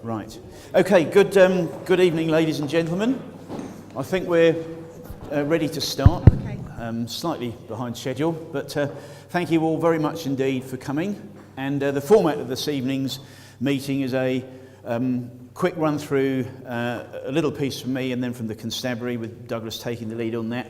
Right. Okay, good evening, ladies and gentlemen. I think we're ready to start. Okay. Slightly behind schedule, but thank you all very much indeed for coming. And the format of this evening's meeting is a quick run through, a little piece from me and then from the constabulary, with Douglas taking the lead on that.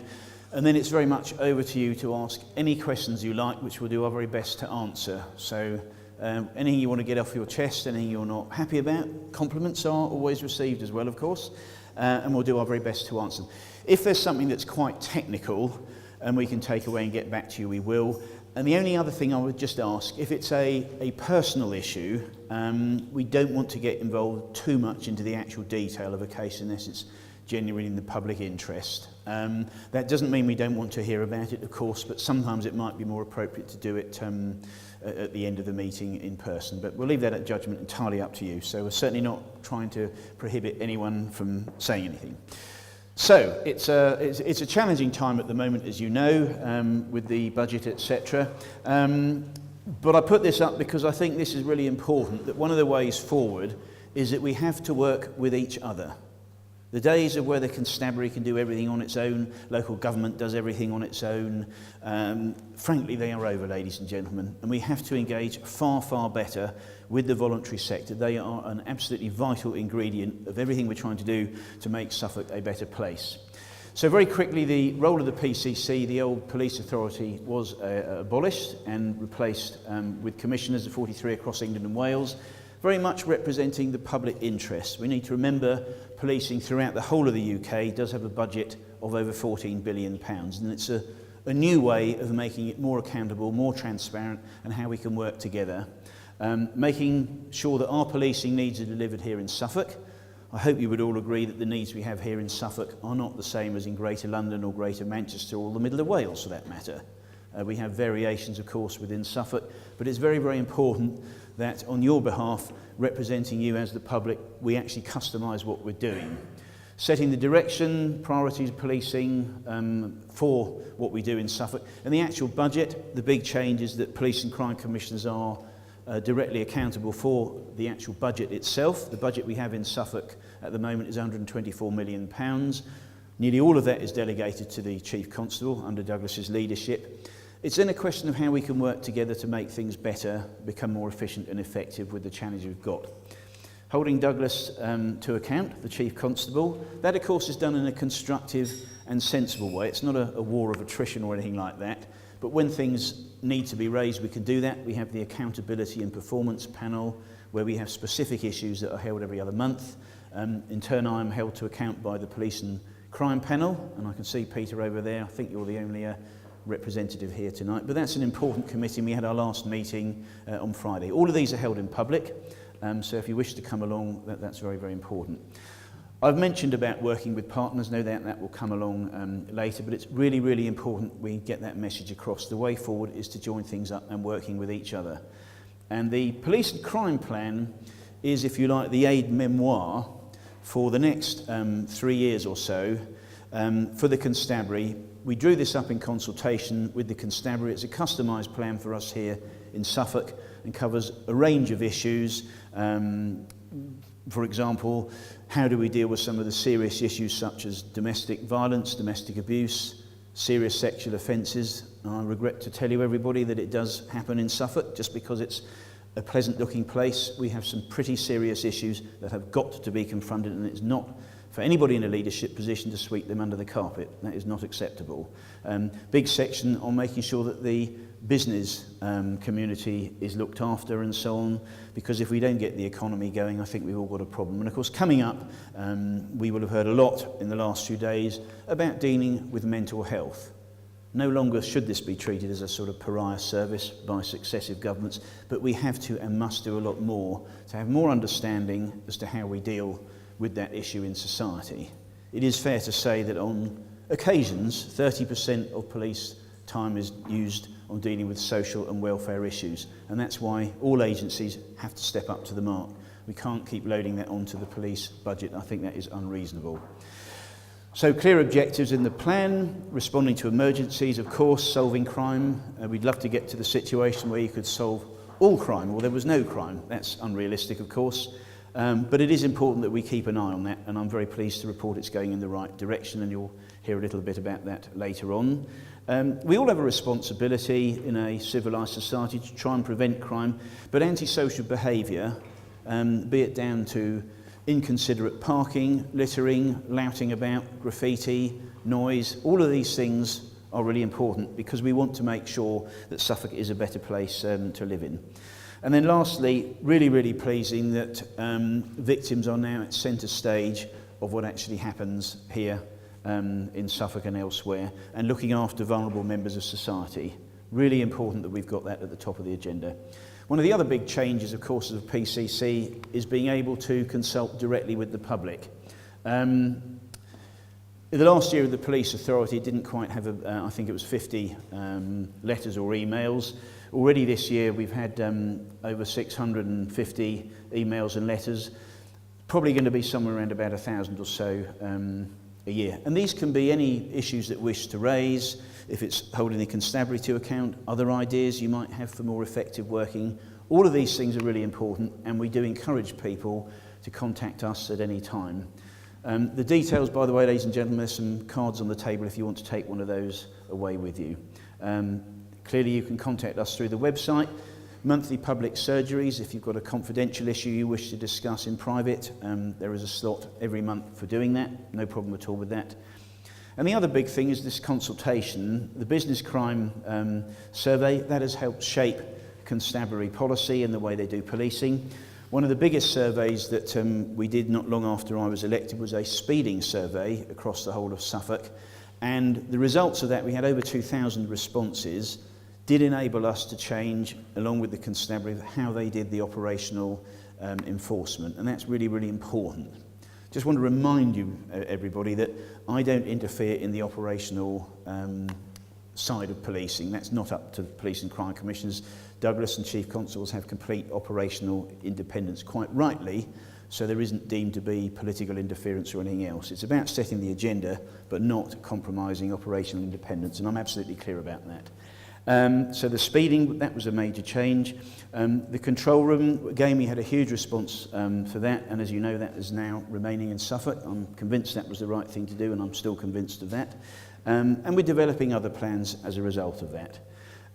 And then it's very much over to you to ask any questions you like, which we'll do our very best to answer. So anything you want to get off your chest, anything you're not happy about, compliments are always received as well, of course, and we'll do our very best to answer them. If there's something that's quite technical and we can take away and get back to you, we will. And the only other thing I would just ask, if it's a personal issue, we don't want to get involved too much into the actual detail of a case unless it's genuinely in the public interest. That doesn't mean we don't want to hear about it, of course, but sometimes it might be more appropriate to do it at the end of the meeting in person. But we'll leave that at judgment, entirely up to you. So we're certainly not trying to prohibit anyone from saying anything. So it's a challenging time at the moment, as you know, with the budget, etc. But I put this up because I think this is really important, that one of the ways forward is that we have to work with each other. The days of where the constabulary can do everything on its own, local government does everything on its own, frankly, they are over, ladies and gentlemen, and we have to engage far, far better with the voluntary sector. They are an absolutely vital ingredient of everything we're trying to do to make Suffolk a better place. So very quickly, the role of the PCC, the old police authority, was abolished and replaced with commissioners of 43 across England and Wales, very much representing the public interest. We need to remember policing throughout the whole of the UK does have a budget of over £14 billion, and it's a new way of making it more accountable, more transparent, and how we can work together. Making sure that our policing needs are delivered here in Suffolk. I hope you would all agree that the needs we have here in Suffolk are not the same as in Greater London or Greater Manchester or the middle of Wales, for that matter. We have variations, of course, within Suffolk, but it's very, very important that on your behalf, representing you as the public, we actually customise what we're doing. Setting the direction, priorities, policing for what we do in Suffolk. And the actual budget, the big change is that police and crime commissioners are directly accountable for the actual budget itself. The budget we have in Suffolk at the moment is £124 million. Nearly all of that is delegated to the Chief Constable under Douglas's leadership. It's then a question of how we can work together to make things better, become more efficient and effective with the challenge we've got. Holding Douglas to account, the Chief Constable, that of course is done in a constructive and sensible way. It's not a war of attrition or anything like that, but when things need to be raised, we can do that. We have the Accountability and Performance Panel, where we have specific issues that are held every other month. In turn, I am held to account by the Police and Crime Panel, and I can see Peter over there. I think you're the only representative here tonight, but that's an important committee, and we had our last meeting on Friday. All of these are held in public, so if you wish to come along, that's very, very important. I've mentioned about working with partners, no doubt that will come along later, but it's really, really important we get that message across. The way forward is to join things up and working with each other. And the Police and Crime Plan is, if you like, the aide-memoire for the next 3 years or so for the constabulary. We drew this up in consultation with the constabulary. It's a customised plan for us here in Suffolk and covers a range of issues. For example, how do we deal with some of the serious issues such as domestic violence, domestic abuse, serious sexual offences. I regret to tell you, everybody, that it does happen in Suffolk. Just because it's a pleasant looking place, we have some pretty serious issues that have got to be confronted, and it's not for anybody in a leadership position to sweep them under the carpet. That is not acceptable. Big section on making sure that the business community is looked after and so on, because if we don't get the economy going, I think we've all got a problem. And of course, coming up, we will have heard a lot in the last few days about dealing with mental health. No longer should this be treated as a sort of pariah service by successive governments, but we have to and must do a lot more to have more understanding as to how we deal with that issue in society. It is fair to say that on occasions, 30% of police time is used on dealing with social and welfare issues, and that's why all agencies have to step up to the mark. We can't keep loading that onto the police budget. I think that is unreasonable. So clear objectives in the plan: responding to emergencies, of course, solving crime. We'd love to get to the situation where you could solve all crime, or there was no crime. That's unrealistic, of course. But it is important that we keep an eye on that, and I'm very pleased to report it's going in the right direction, and you'll hear a little bit about that later on. We all have a responsibility in a civilised society to try and prevent crime, but antisocial behaviour, be it down to inconsiderate parking, littering, louting about, graffiti, noise, all of these things are really important because we want to make sure that Suffolk is a better place to live in. And then lastly, really pleasing that victims are now at centre stage of what actually happens here in Suffolk and elsewhere, and looking after vulnerable members of society. Really important that we've got that at the top of the agenda. One of the other big changes, of course, of PCC is being able to consult directly with the public. In the last year of the police authority, it didn't quite have, I think it was 50 letters or emails. Already this year we've had over 650 emails and letters, probably going to be somewhere around about 1,000 or so a year. And these can be any issues that wish to raise, if it's holding the constabulary to account, other ideas you might have for more effective working. All of these things are really important, and we do encourage people to contact us at any time. The details, by the way, ladies and gentlemen, there's some cards on the table if you want to take one of those away with you. Clearly you can contact us through the website. Monthly public surgeries, if you've got a confidential issue you wish to discuss in private, there is a slot every month for doing that, no problem at all with that. And the other big thing is this consultation, the business crime survey, that has helped shape constabulary policy and the way they do policing. One of the biggest surveys that we did not long after I was elected was a speeding survey across the whole of Suffolk, and the results of that, we had over 2,000 responses, did enable us to change, along with the constabulary, how they did the operational enforcement, and that's really important. Just want to remind you, everybody, that I don't interfere in the operational side of policing. That's not up to the Police and Crime Commissioners. Douglas and Chief Constables have complete operational independence, quite rightly, so there isn't deemed to be political interference or anything else. It's about setting the agenda, but not compromising operational independence, and I'm absolutely clear about that. So the speeding, that was a major change. The control room, again, we had a huge response for that, and as you know, that is now remaining in Suffolk. I'm convinced that was the right thing to do, and I'm still convinced of that. And we're developing other plans as a result of that.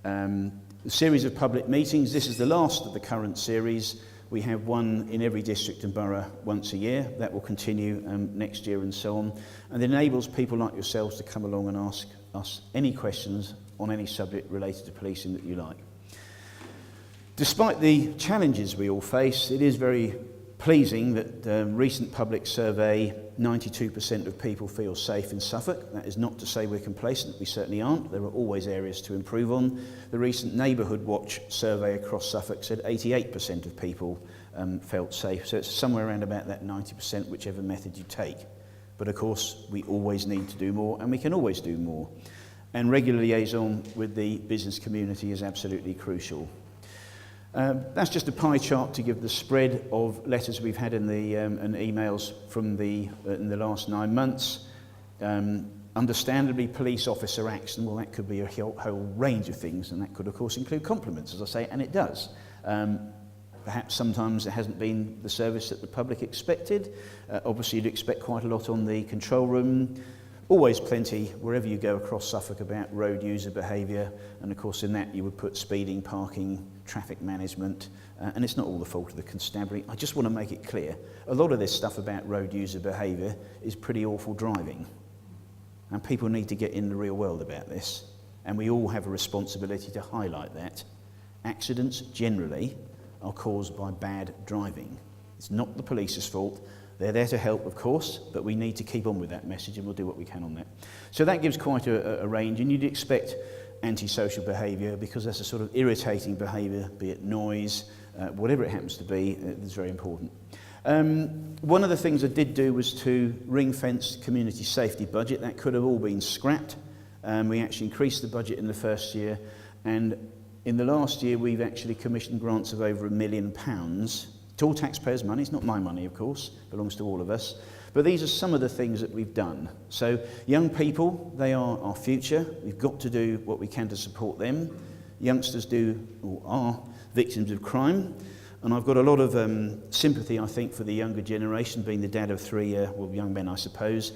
The series of public meetings, this is the last of the current series. We have one in every district and borough once a year. That will continue next year and so on. And it enables people like yourselves to come along and ask us any questions on any subject related to policing that you like. Despite the challenges we all face, it is very pleasing that the recent public survey, 92% of people feel safe in Suffolk. That is not to say we're complacent, we certainly aren't. There are always areas to improve on. The recent Neighbourhood Watch survey across Suffolk said 88% of people felt safe. So it's somewhere around about that 90%, whichever method you take. But of course, we always need to do more, and we can always do more. And regular liaison with the business community is absolutely crucial. That's just a pie chart to give the spread of letters we've had in the and emails from in the last 9 months. Understandably, police officer action, well, that could be a whole range of things, and that could, of course, include compliments, as I say, and it does. Perhaps sometimes it hasn't been the service that the public expected. Obviously, you'd expect quite a lot on the control room. Always plenty, wherever you go across Suffolk, about road user behaviour, and of course in that you would put speeding, parking, traffic management, and it's not all the fault of the constabulary. I just want to make it clear, a lot of this stuff about road user behaviour is pretty awful driving, and people need to get in the real world about this, and we all have a responsibility to highlight that. Accidents generally are caused by bad driving. It's not the police's fault. They're there to help, of course, but we need to keep on with that message, and we'll do what we can on that. So that gives quite a range, and you'd expect antisocial behaviour, because that's a sort of irritating behaviour, be it noise, whatever it happens to be, it's very important. One of the things I did do was to ring-fence community safety budget. That could have all been scrapped. We actually increased the budget in the first year, and in the last year we've actually commissioned grants of over £1 million. It's all taxpayers' money. It's not my money, of course. It belongs to all of us. But these are some of the things that we've done. So young people, they are our future. We've got to do what we can to support them. Youngsters do or are victims of crime. And I've got a lot of sympathy, I think, for the younger generation, being the dad of three young men, I suppose.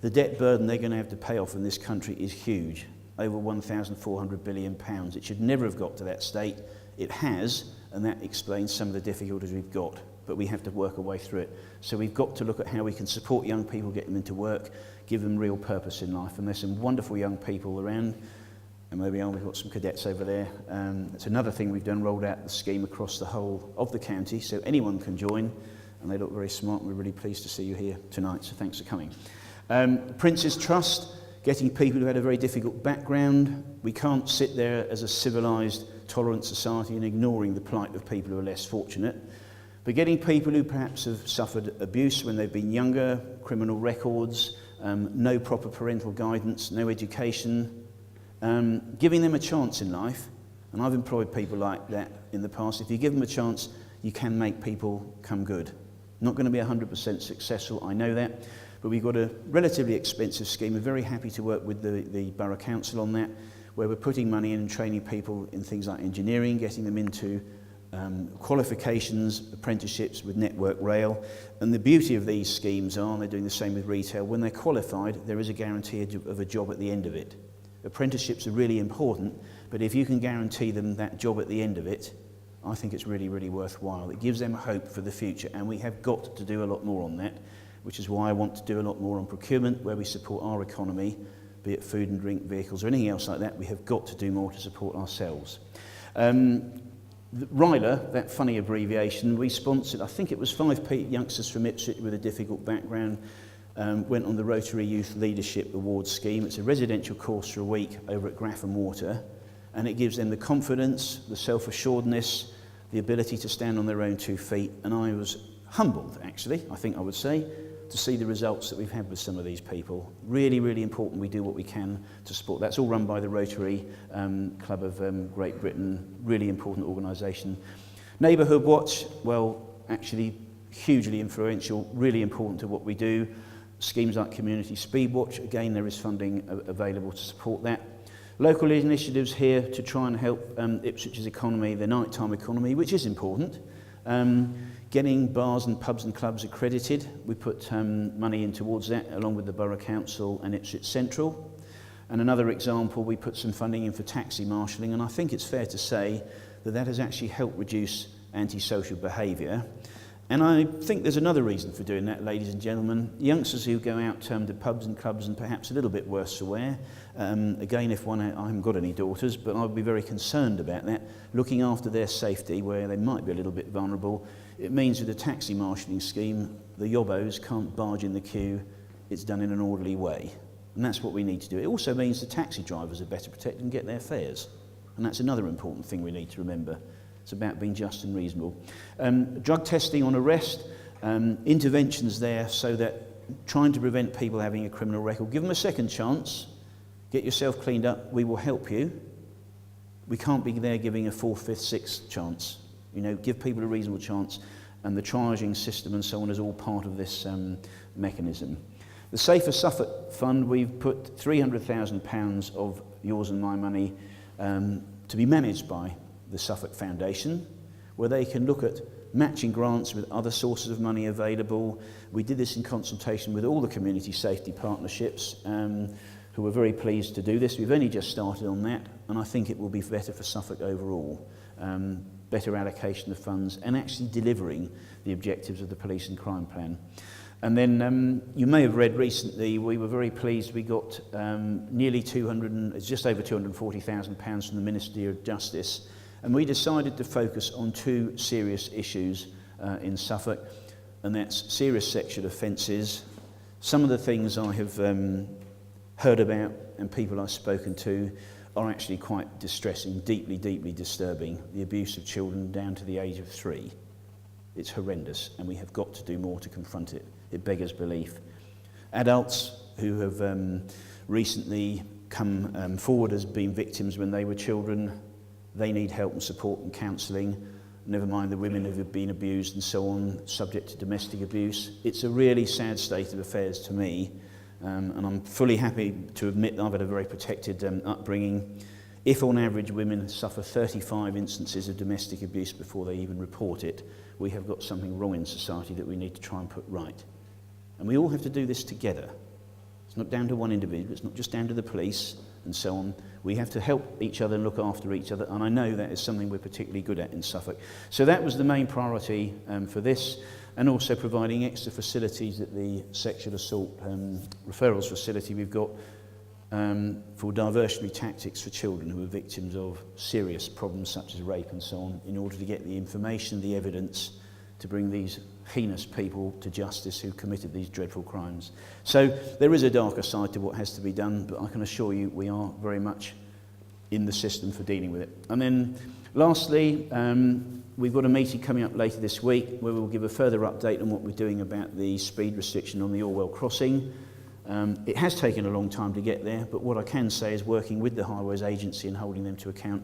The debt burden they're going to have to pay off in this country is huge, over £1,400 billion. It should never have got to that state. It has, and that explains some of the difficulties we've got, but we have to work our way through it. So we've got to look at how we can support young people, get them into work, give them real purpose in life. And there's some wonderful young people around, and maybe we've got some cadets over there. It's another thing we've done, rolled out the scheme across the whole of the county, so anyone can join, and they look very smart. We're really pleased to see you here tonight, so thanks for coming. Prince's Trust, getting people who had a very difficult background. We can't sit there as a civilised, tolerant society and ignoring the plight of people who are less fortunate. But getting people who perhaps have suffered abuse when they've been younger, criminal records, no proper parental guidance, no education, giving them a chance in life. And I've employed people like that in the past. If you give them a chance, you can make people come good. Not going to be 100% successful, I know that. But we've got a relatively expensive scheme. We're very happy to work with the Borough Council on that, where we're putting money in and training people in things like engineering, getting them into qualifications, apprenticeships with Network Rail. And the beauty of these schemes are, and they're doing the same with retail, when they're qualified, there is a guarantee of a job at the end of it. Apprenticeships are really important, but if you can guarantee them that job at the end of it, I think it's really, really worthwhile. It gives them hope for the future, and we have got to do a lot more on that, which is why I want to do a lot more on procurement, where we support our economy, be it food and drink, vehicles or anything else like that. We have got to do more to support ourselves. RILA, that funny abbreviation, we sponsored, I think it was 5 youngsters from Ipswich with a difficult background, went on the Rotary Youth Leadership Awards scheme. It's a residential course for a week over at Grafham Water, and it gives them the confidence, the self-assuredness, the ability to stand on their own 2 feet. And I was humbled, actually, I think I would say, to see the results that we've had with some of these people. Really, really important we do what we can to support. That's all run by the Rotary Club of Great Britain, really important organisation. Neighbourhood Watch, well, actually hugely influential, really important to what we do. Schemes like Community Speed Watch, again, there is funding available to support that. Local initiatives here to try and help Ipswich's economy, the nighttime economy, which is important. Getting bars and pubs and clubs accredited. We put money in towards that, along with the Borough Council and Ipswich Central. And another example, we put some funding in for taxi marshalling, and I think it's fair to say that that has actually helped reduce antisocial behaviour. And I think there's another reason for doing that, ladies and gentlemen. Youngsters who go out to pubs and clubs and perhaps a little bit worse for wear. Again, I haven't got any daughters, but I would be very concerned about that. Looking after their safety where they might be a little bit vulnerable. It means with the taxi marshalling scheme, the yobbos can't barge in the queue. It's done in an orderly way. And that's what we need to do. It also means the taxi drivers are better protected and get their fares. And that's another important thing we need to remember. It's about being just and reasonable. Drug testing on arrest, interventions there so that trying to prevent people having a criminal record. Give them a second chance. Get yourself cleaned up. We will help you. We can't be there giving a 4th, 5th, 6th chance. You know, give people a reasonable chance, and the triaging system and so on is all part of this mechanism. The Safer Suffolk Fund, we've put £300,000 of yours and my money to be managed by the Suffolk Foundation, where they can look at matching grants with other sources of money available. We did this in consultation with all the community safety partnerships, who were very pleased to do this. We've only just started on that, and I think it will be better for Suffolk overall. Better allocation of funds and actually delivering the objectives of the police and crime plan. And then you may have read recently, we were very pleased we got just over £240,000 from the Ministry of Justice, and we decided to focus on 2 serious issues in Suffolk, and that's serious sexual offences. Some of the things I have heard about and people I've spoken to are actually quite distressing, deeply, deeply disturbing. The abuse of children down to the age of 3. It's horrendous, and we have got to do more to confront it. It beggars belief. Adults who have recently come forward as being victims when they were children, they need help and support and counselling. Never mind the women who have been abused and so on, subject to domestic abuse. It's a really sad state of affairs to me. And I'm fully happy to admit that I've had a very protected upbringing. If on average women suffer 35 instances of domestic abuse before they even report it, we have got something wrong in society that we need to try and put right. And we all have to do this together. It's not down to one individual, it's not just down to the police and so on. We have to help each other and look after each other, and I know that is something we're particularly good at in Suffolk. So that was the main priority for this, and also providing extra facilities at the sexual assault referrals facility we've got for diversionary tactics for children who are victims of serious problems such as rape and so on, in order to get the information, the evidence to bring these heinous people to justice who committed these dreadful crimes. So there is a darker side to what has to be done, but I can assure you we are very much in the system for dealing with it. And then lastly, we've got a meeting coming up later this week where we'll give a further update on what we're doing about the speed restriction on the Orwell crossing. It has taken a long time to get there, but what I can say is working with the Highways Agency and holding them to account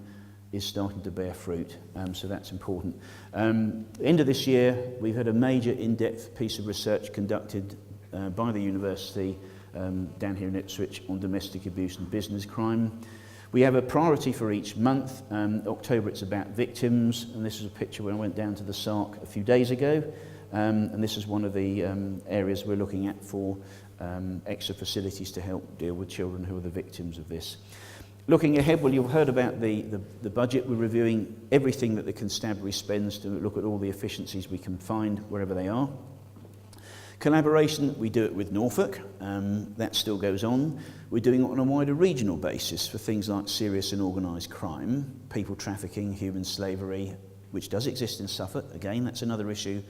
is starting to bear fruit, so that's important. End of this year, we've had a major in-depth piece of research conducted by the university down here in Ipswich on domestic abuse and business crime. We have a priority for each month. October, it's about victims, and this is a picture when I went down to the SARC a few days ago, and this is one of the areas we're looking at for extra facilities to help deal with children who are the victims of this. Looking ahead, well, you've heard about the budget. We're reviewing everything that the constabulary spends to look at all the efficiencies we can find wherever they are. Collaboration, we do it with Norfolk. That still goes on. We're doing it on a wider regional basis for things like serious and organised crime, people trafficking, human slavery, which does exist in Suffolk. Again, that's another issue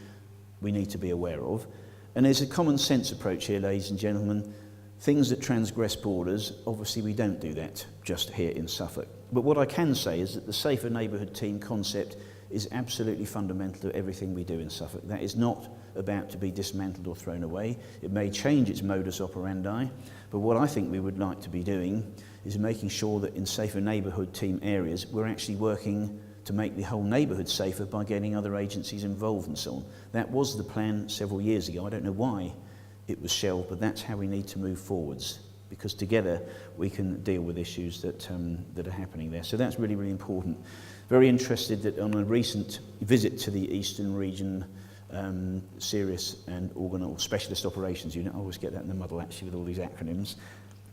we need to be aware of. And there's a common sense approach here, ladies and gentlemen. Things that transgress borders, obviously we don't do that just here in Suffolk. But what I can say is that the Safer Neighbourhood Team concept is absolutely fundamental to everything we do in Suffolk. That is not about to be dismantled or thrown away. It may change its modus operandi, but what I think we would like to be doing is making sure that in Safer Neighbourhood Team areas, we're actually working to make the whole neighbourhood safer by getting other agencies involved and so on. That was the plan several years ago. I don't know why it was shelved, but that's how we need to move forwards, because together we can deal with issues that are happening there. So that's really, really important. Very interested that on a recent visit to the Eastern Region Serious and Specialist Operations Unit, I always get that in the muddle actually with all these acronyms,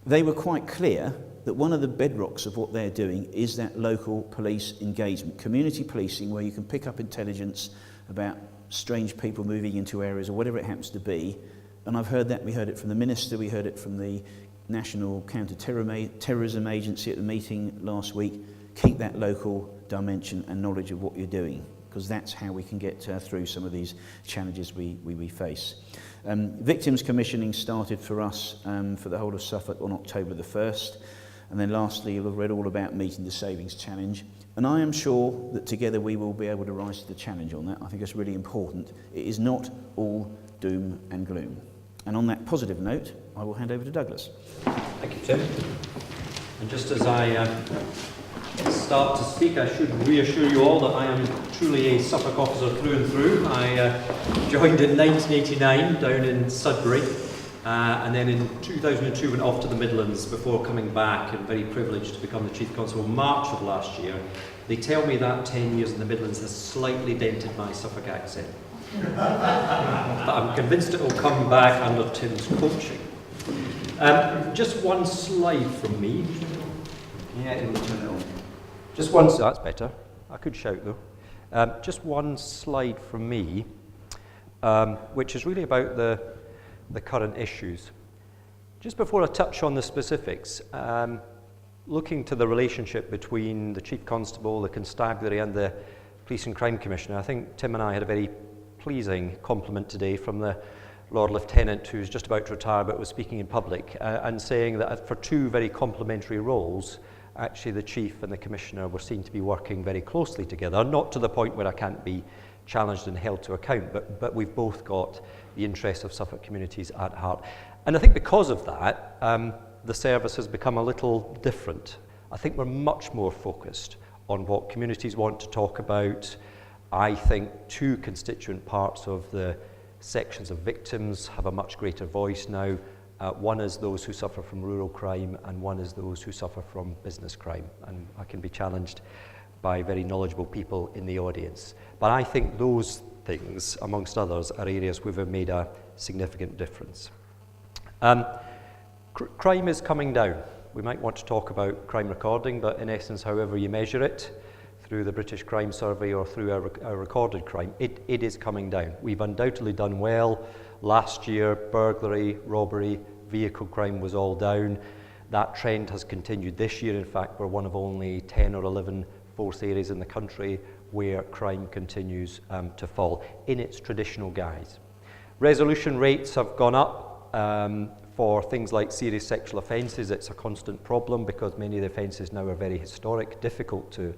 they were quite clear that one of the bedrocks of what they're doing is that local police engagement, community policing, where you can pick up intelligence about strange people moving into areas or whatever it happens to be. And I've heard that, we heard it from the Minister, we heard it from the National Counter-Terrorism Agency at the meeting last week. Keep that local dimension and knowledge of what you're doing, because that's how we can get through some of these challenges we face. Victims commissioning started for us for the whole of Suffolk on October the 1st. And then lastly, you'll have read all about meeting the savings challenge. And I am sure that together we will be able to rise to the challenge on that. I think it's really important. It is not all doom and gloom. And on that positive note, I will hand over to Douglas. Thank you, Tim. And just as I start to speak, I should reassure you all that I am truly a Suffolk officer through and through. I joined in 1989 down in Sudbury, and then in 2002 went off to the Midlands before coming back, and very privileged to become the Chief Constable in March of last year. They tell me that 10 years in the Midlands has slightly dented my Suffolk accent. But I'm convinced it will come back under Tim's coaching. Just one slide from me. Yeah, it will turn it on. Just one. That's better. I could shout though. Just one slide from me, which is really about the current issues. Just before I touch on the specifics, looking to the relationship between the Chief Constable, the Constabulary and the Police and Crime Commissioner, I think Tim and I had a very pleasing compliment today from the Lord Lieutenant, who's just about to retire but was speaking in public, and saying that for two very complementary roles, actually the Chief and the Commissioner were seen to be working very closely together, not to the point where I can't be challenged and held to account, but we've both got the interests of Suffolk communities at heart. And I think because of that, the service has become a little different. I think we're much more focused on what communities want to talk about. I think two constituent parts of the sections of victims have a much greater voice now. One is those who suffer from rural crime, and one is those who suffer from business crime. And I can be challenged by very knowledgeable people in the audience. But I think those things, amongst others, are areas where we've made a significant difference. Crime is coming down. We might want to talk about crime recording, but in essence, however you measure it, through the British Crime Survey or through our recorded crime, it is coming down. We've undoubtedly done well. Last year, burglary, robbery, vehicle crime was all down. That trend has continued this year. In fact, we're one of only 10 or 11 force areas in the country where crime continues to fall in its traditional guise. Resolution rates have gone up for things like serious sexual offences. It's a constant problem because many of the offences now are very historic, difficult to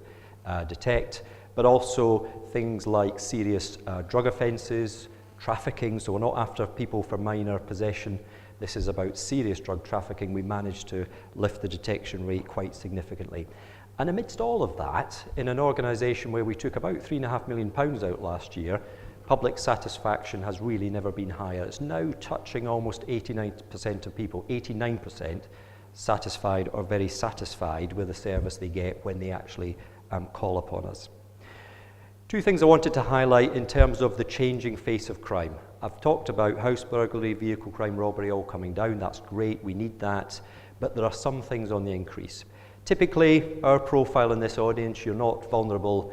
detect, but also things like serious drug offences, trafficking. So we're not after people for minor possession. This is about serious drug trafficking. We managed to lift the detection rate quite significantly. And amidst all of that, in an organisation where we took about £3.5 million out last year, public satisfaction has really never been higher. It's now touching almost 89% of people, 89% satisfied or very satisfied with the service they get when they actually call upon us. Two things I wanted to highlight in terms of the changing face of crime. I've talked about house burglary, vehicle crime, robbery all coming down. That's great, we need that. But there are some things on the increase. Typically, our profile in this audience, you're not vulnerable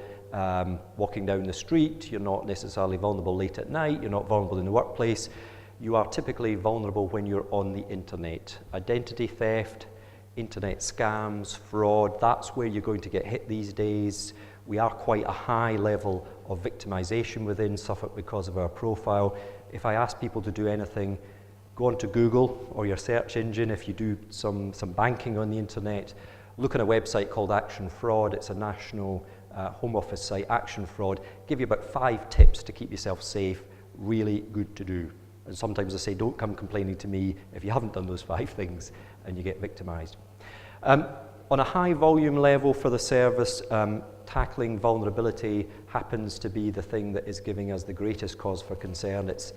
walking down the street, you're not necessarily vulnerable late at night, you're not vulnerable in the workplace. You are typically vulnerable when you're on the internet. Identity theft, internet scams, fraud, that's where you're going to get hit these days. We are quite a high level of victimisation within Suffolk because of our profile. If I ask people to do anything, go onto Google or your search engine. If you do some banking on the internet, look at a website called Action Fraud. It's a national Home Office site, Action Fraud. Give you about 5 tips to keep yourself safe. Really good to do. And sometimes I say, don't come complaining to me if you haven't done those 5 things and you get victimised. On a high volume level for the service, tackling vulnerability happens to be the thing that is giving us the greatest cause for concern. It's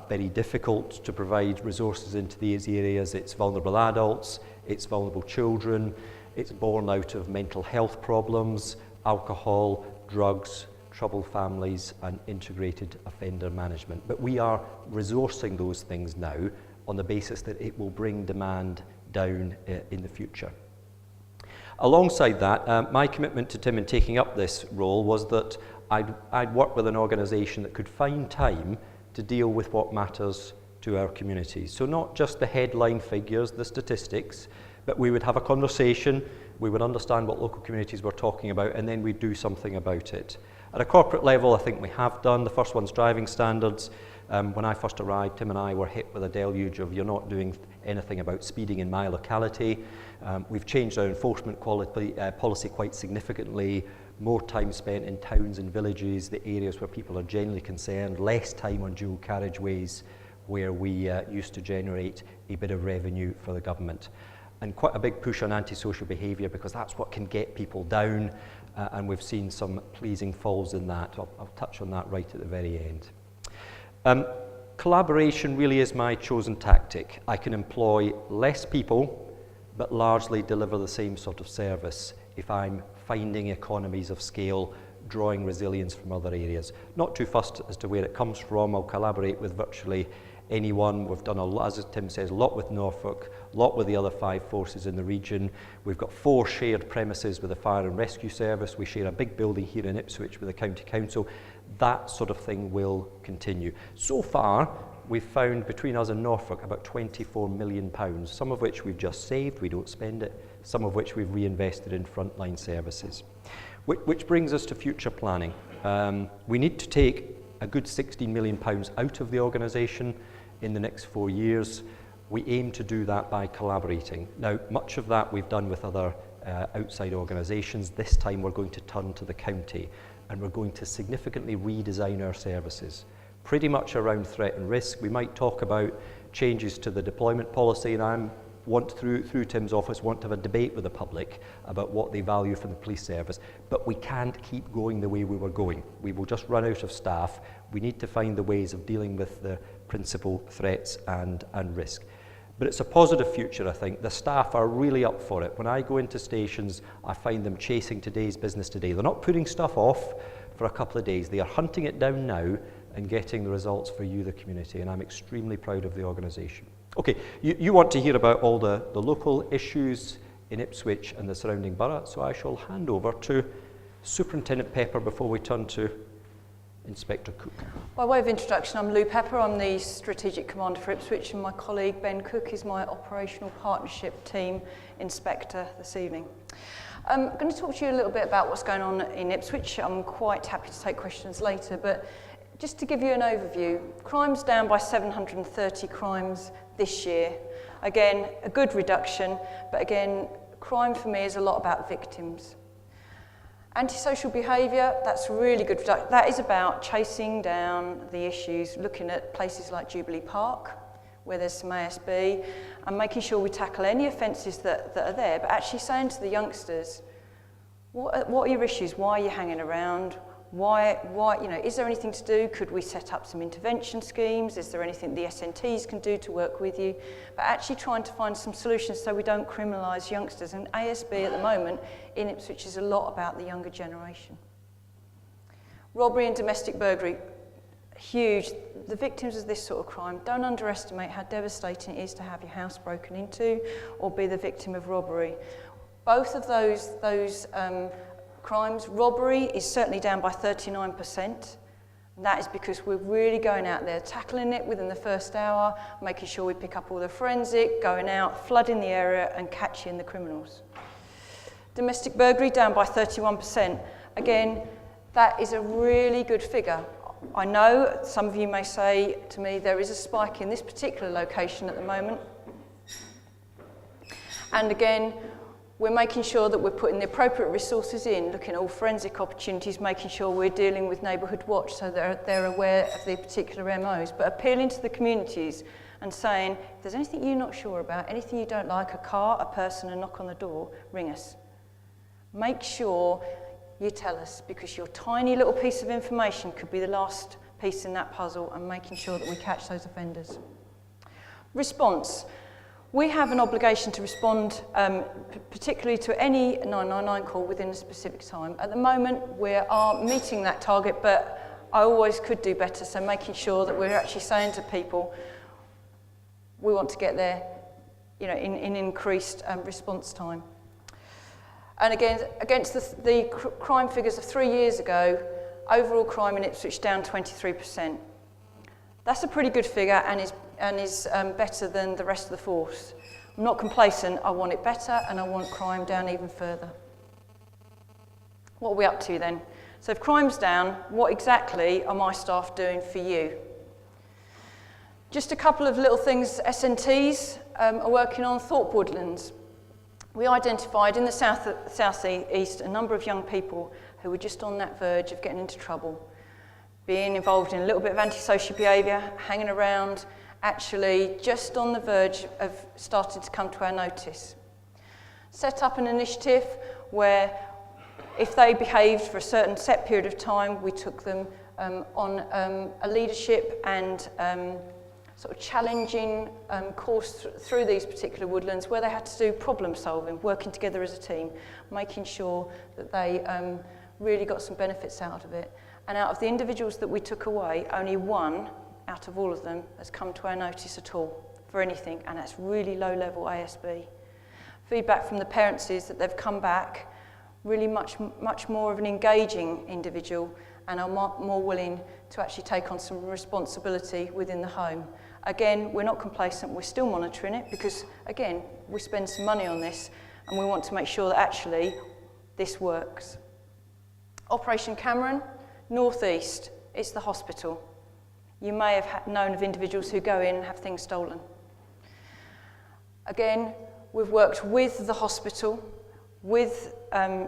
very difficult to provide resources into these areas. It's vulnerable adults, it's vulnerable children, it's born out of mental health problems, alcohol, drugs, troubled families, and integrated offender management. But we are resourcing those things now on the basis that it will bring demand down in the future. Alongside that, my commitment to Tim in taking up this role was that I'd work with an organisation that could find time to deal with what matters to our communities. So not just the headline figures, the statistics, but we would have a conversation, we would understand what local communities were talking about, and then we'd do something about it. At a corporate level, I think we have done. The first one's driving standards. When I first arrived, Tim and I were hit with a deluge of you're not doing anything about speeding in my locality. We've changed our enforcement policy quite significantly. More time spent in towns and villages, the areas where people are generally concerned, less time on dual carriageways where we used to generate a bit of revenue for the government. And quite a big push on antisocial behaviour because that's what can get people down, and we've seen some pleasing falls in that. I'll touch on that right at the very end. Collaboration really is my chosen tactic. I can employ less people, but largely deliver the same sort of service if I'm finding economies of scale, drawing resilience from other areas. Not too fussed as to where it comes from. I'll collaborate with virtually anyone. We've done a lot, as Tim says, a lot with Norfolk, a lot with the other 5 forces in the region. We've got 4 shared premises with the Fire and Rescue Service. We share a big building here in Ipswich with the County Council. That sort of thing will continue. So far, we've found between us and Norfolk about £24 million, some of which we've just saved, we don't spend it, some of which we've reinvested in frontline services. Which brings us to future planning. We need to take a good £16 million out of the organisation in the next 4 years. We aim to do that by collaborating. Now, much of that we've done with other outside organisations. This time we're going to turn to the county and we're going to significantly redesign our services, pretty much around threat and risk. We might talk about changes to the deployment policy, and I want through Tim's office want to have a debate with the public about what they value from the police service, but we can't keep going the way we were going. We will just run out of staff. We need to find the ways of dealing with the principal threats and risk. But it's a positive future, I think. The staff are really up for it. When I go into stations, I find them chasing today's business today. They're not putting stuff off for a couple of days. They are hunting it down now and getting the results for you, the community, and I'm extremely proud of the organisation. Okay, you want to hear about all the local issues in Ipswich and the surrounding borough, so I shall hand over to Superintendent Pepper before we turn to Inspector Cook. By way of introduction, I'm Lou Pepper. I'm the Strategic Commander for Ipswich, and my colleague Ben Cook is my Operational Partnership Team Inspector this evening. I'm going to talk to you a little bit about what's going on in Ipswich. I'm quite happy to take questions later, but just to give you an overview, crime's down by 730 crimes this year. Again, a good reduction, but again, crime for me is a lot about victims. Antisocial behaviour, that's really good. That is about chasing down the issues, looking at places like Jubilee Park, where there's some ASB, and making sure we tackle any offences that are there, but actually saying to the youngsters, what are your issues? Why are you hanging around? Why, is there anything to do? Could we set up some intervention schemes? Is there anything the SNTs can do to work with you? But actually trying to find some solutions so we don't criminalise youngsters. And ASB at the moment in Ipswich is a lot about the younger generation. Robbery and domestic burglary, huge. The victims of this sort of crime, don't underestimate how devastating it is to have your house broken into or be the victim of robbery. Both of those crimes, robbery is certainly down by 39%, and that is because we're really going out there, tackling it within the first hour, making sure we pick up all the forensic, going out, flooding the area and catching the criminals. Domestic burglary down by 31%. Again, that is a really good figure. I know some of you may say to me there is a spike in this particular location at the moment. And again, we're making sure that we're putting the appropriate resources in, looking at all forensic opportunities, making sure we're dealing with Neighbourhood Watch so they're aware of the particular MOs, but appealing to the communities and saying, if there's anything you're not sure about, anything you don't like, a car, a person, a knock on the door, ring us. Make sure you tell us, because your tiny little piece of information could be the last piece in that puzzle, and making sure that we catch those offenders. Response. We have an obligation to respond particularly to any 999 call within a specific time. At the moment, we are meeting that target, but I always could do better, so making sure that we're actually saying to people, we want to get there in increased response time. And again, against the crime figures of 3 years ago, overall crime in Ipswich down 23%. That's a pretty good figure and is better than the rest of the force. I'm not complacent, I want it better, and I want crime down even further. What are we up to then? So if crime's down, what exactly are my staff doing for you? Just a couple of little things SNTs are working on. Thorpe Woodlands. We identified in the south-east a number of young people who were just on that verge of getting into trouble, being involved in a little bit of antisocial behaviour, hanging around, actually just on the verge of starting to come to our notice. Set up an initiative where if they behaved for a certain set period of time, we took them on a leadership and sort of challenging course through these particular woodlands where they had to do problem solving, working together as a team, making sure that they really got some benefits out of it. And out of the individuals that we took away, only one out of all of them has come to our notice at all for anything, and that's really low-level ASB. Feedback from the parents is that they've come back really much more of an engaging individual and are more willing to actually take on some responsibility within the home. Again, we're not complacent, we're still monitoring it because, again, we spend some money on this and we want to make sure that actually this works. Operation Cameron, North East, it's the hospital. You may have known of individuals who go in and have things stolen. Again, we've worked with the hospital, with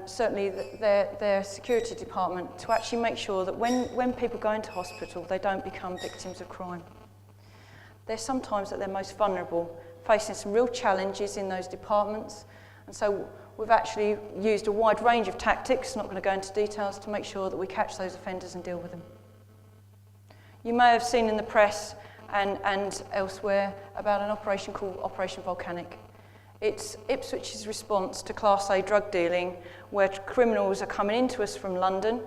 certainly their security department to actually make sure that when people go into hospital, they don't become victims of crime. They're sometimes at their most vulnerable, facing some real challenges in those departments, and so we've actually used a wide range of tactics, not going to go into details, to make sure that we catch those offenders and deal with them. You may have seen in the press and elsewhere about an operation called Operation Volcanic. It's Ipswich's response to Class A drug dealing, where criminals are coming into us from London.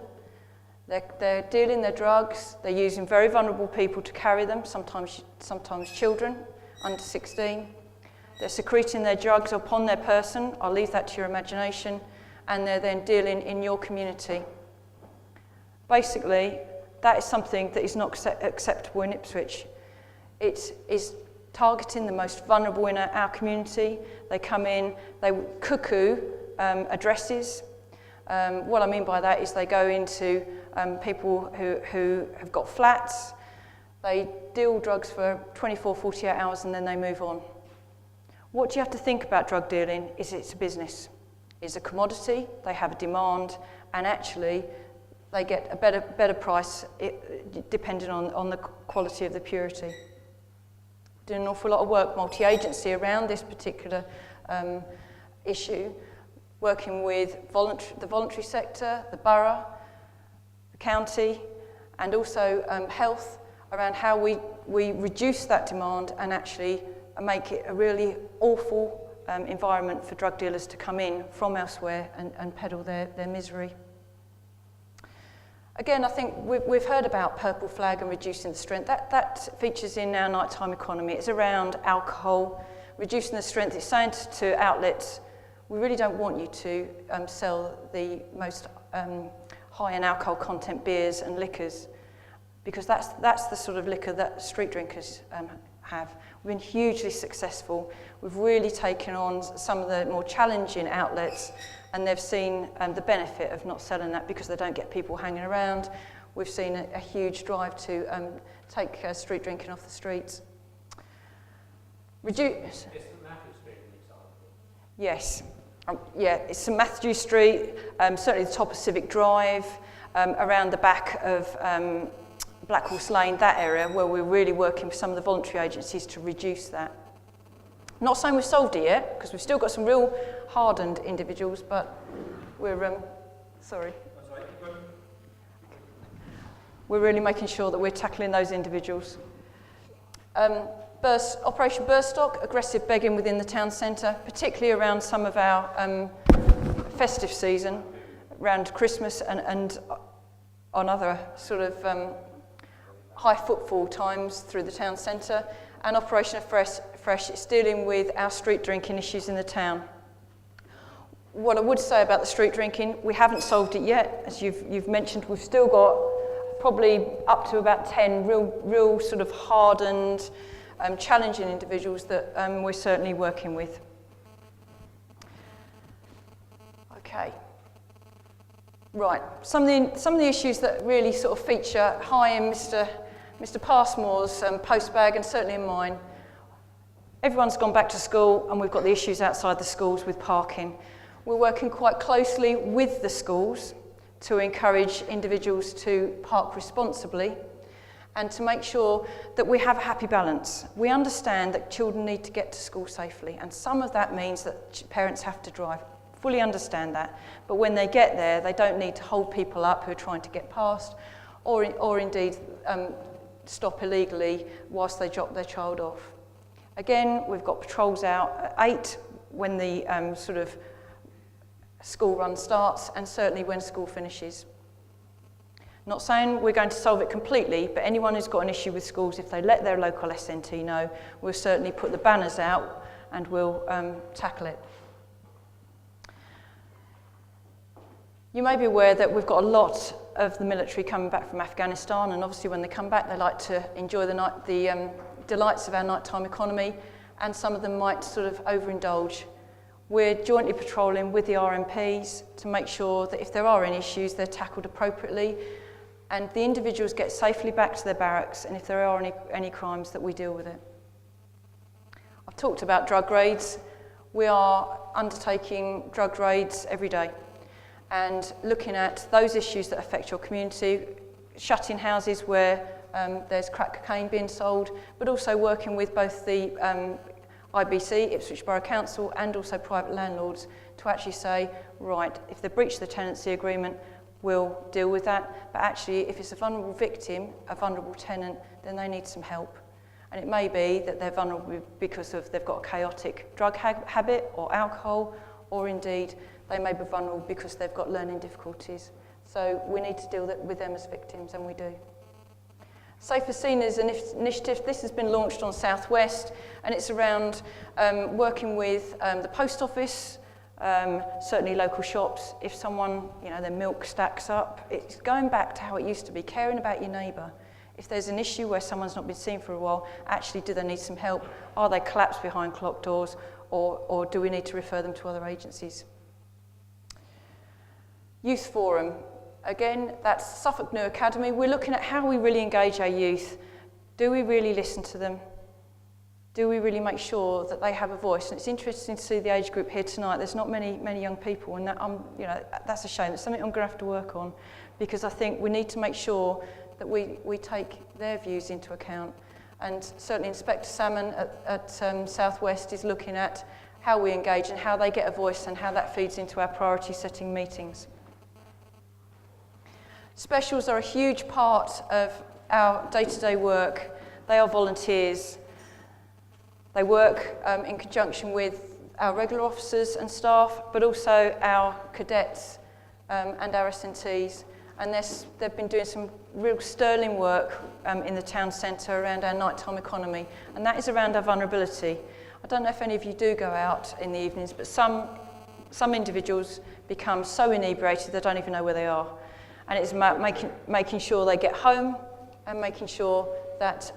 They're dealing their drugs, they're using very vulnerable people to carry them, sometimes children under 16. They're secreting their drugs upon their person, I'll leave that to your imagination, and they're then dealing in your community. Basically, that is something that is not acceptable in Ipswich. It is targeting the most vulnerable in our community. They come in, they cuckoo addresses. What I mean by that is they go into people who have got flats, they deal drugs for 24, 48 hours and then they move on. What do you have to think about drug dealing is it's a business. It's a commodity, they have a demand, and actually they get a better price depending on the quality of the purity. Doing an awful lot of work, multi-agency, around this particular issue, working with the voluntary sector, the borough, the county, and also health, around how we reduce that demand and actually make it a really awful environment for drug dealers to come in from elsewhere and peddle their misery. Again, I think we've heard about purple flag and reducing the strength. That features in our nighttime economy. It's around alcohol, reducing the strength. It's saying to outlets, we really don't want you to sell the most high in alcohol content beers and liquors, because that's the sort of liquor that street drinkers have. We've been hugely successful. We've really taken on some of the more challenging outlets, and they've seen the benefit of not selling that because they don't get people hanging around. We've seen a huge drive to take street drinking off the streets. Reduce. Is St Matthew Street an example? Yes. Yeah, it's St Matthew Street, certainly the top of Civic Drive, around the back of Black Horse Lane, that area where we're really working with some of the voluntary agencies to reduce that. Not saying we've solved it yet, because we've still got some real hardened individuals, but we're we're really making sure that we're tackling those individuals. Operation Burstock, aggressive begging within the town centre, particularly around some of our festive season, around Christmas and on other sort of high footfall times through the town centre. And Operation Fresh, it's dealing with our street drinking issues in the town. What I would say about the street drinking, we haven't solved it yet. As you've mentioned, we've still got probably up to about 10 real sort of hardened, challenging individuals that we're certainly working with. Okay. Right, some of the issues that really sort of feature high in Mr. Passmore's postbag, and certainly in mine. Everyone's gone back to school, and we've got the issues outside the schools with parking. We're working quite closely with the schools to encourage individuals to park responsibly and to make sure that we have a happy balance. We understand that children need to get to school safely, and some of that means that parents have to drive. Fully understand that, but when they get there, they don't need to hold people up who are trying to get past, or indeed stop illegally whilst they drop their child off. Again, we've got patrols out at 8 when the sort of school run starts, and certainly when school finishes. Not saying we're going to solve it completely, but anyone who's got an issue with schools, if they let their local SNT know, we'll certainly put the banners out and we'll tackle it. You may be aware that we've got a lot of the military coming back from Afghanistan, and obviously when they come back they like to enjoy the delights of our nighttime economy, and some of them might sort of overindulge. We're jointly patrolling with the RMPs to make sure that if there are any issues, they're tackled appropriately, and the individuals get safely back to their barracks, and if there are any crimes, that we deal with it. I've talked about drug raids. We are undertaking drug raids every day and looking at those issues that affect your community, shutting houses where there's crack cocaine being sold, but also working with both the IBC, Ipswich Borough Council, and also private landlords to actually say, right, if they breach the tenancy agreement, we'll deal with that. But actually, if it's a vulnerable victim, a vulnerable tenant, then they need some help. And it may be that they're vulnerable because they've got a chaotic drug habit or alcohol, or indeed they may be vulnerable because they've got learning difficulties. So we need to deal with them as victims, and we do. Safer Scene is an initiative. This has been launched on South West, and it's around working with the post office, certainly local shops. If someone, their milk stacks up, it's going back to how it used to be, caring about your neighbour. If there's an issue where someone's not been seen for a while, actually do they need some help? Are they collapsed behind clocked doors, or do we need to refer them to other agencies? Youth Forum. Again, that's Suffolk New Academy. We're looking at how we really engage our youth. Do we really listen to them? Do we really make sure that they have a voice? And it's interesting to see the age group here tonight. There's not many young people, and that's a shame. It's something I'm going to have to work on, because I think we need to make sure that we take their views into account. And certainly Inspector Salmon at South West is looking at how we engage and how they get a voice and how that feeds into our priority setting meetings. Specials are a huge part of our day-to-day work. They are volunteers. They work in conjunction with our regular officers and staff, but also our cadets and our S&Ts. And they've been doing some real sterling work in the town centre around our nighttime economy, and that is around our vulnerability. I don't know if any of you do go out in the evenings, but some individuals become so inebriated they don't even know where they are. And it's about making sure they get home and making sure that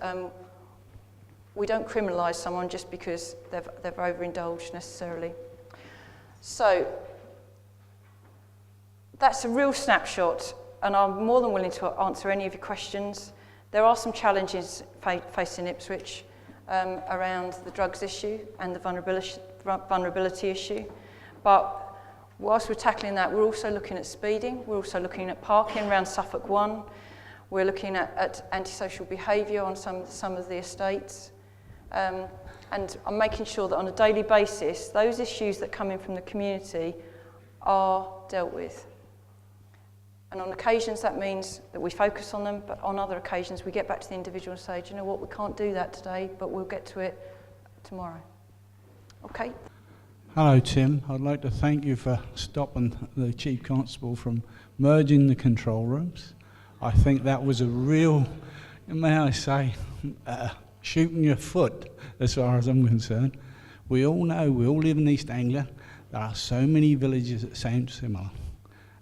we don't criminalise someone just because they've overindulged necessarily. So that's a real snapshot, and I'm more than willing to answer any of your questions. There are some challenges facing Ipswich around the drugs issue and the vulnerability issue, but whilst we're tackling that, we're also looking at speeding, we're also looking at parking around Suffolk 1, we're looking at antisocial behaviour on some of the estates, and I'm making sure that on a daily basis, those issues that come in from the community are dealt with. And on occasions that means that we focus on them, but on other occasions we get back to the individual and say, do you know what, we can't do that today, but we'll get to it tomorrow. Okay? Hello, Tim. I'd like to thank you for stopping the Chief Constable from merging the control rooms. I think that was a real, may I say, shooting your foot as far as I'm concerned. We all know, we all live in East Anglia, there are so many villages that sound similar.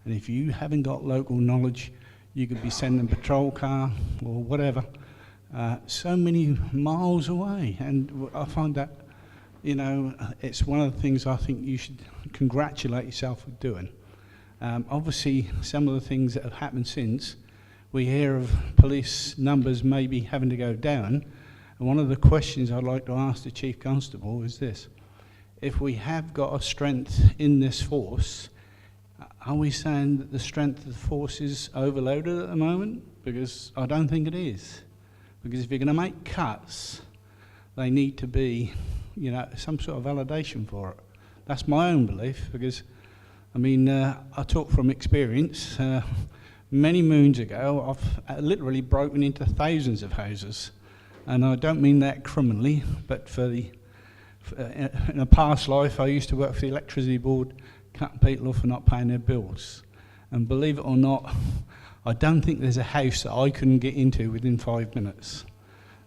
And if you haven't got local knowledge, you could be sending a patrol car or whatever, so many miles away. And I find that, it's one of the things I think you should congratulate yourself for doing. Obviously, some of the things that have happened since, we hear of police numbers maybe having to go down. And one of the questions I'd like to ask the Chief Constable is this. If we have got a strength in this force, are we saying that the strength of the force is overloaded at the moment? Because I don't think it is. Because if you're going to make cuts, they need to be, some sort of validation for it. That's my own belief, because, I talk from experience. Many moons ago, I've literally broken into thousands of houses. And I don't mean that criminally, but in a past life, I used to work for the electricity board, cutting people off for not paying their bills. And believe it or not, I don't think there's a house that I couldn't get into within 5 minutes.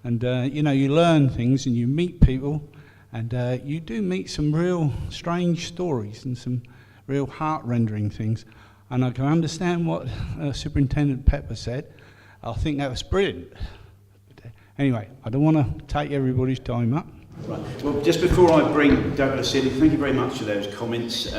And, you learn things and you meet people, and you do meet some real strange stories and some real heart-rendering things. And I can understand what Superintendent Pepper said. I think that was brilliant. But, anyway, I don't want to take everybody's time up. Right. Well, just before I bring Douglas in, thank you very much for those comments.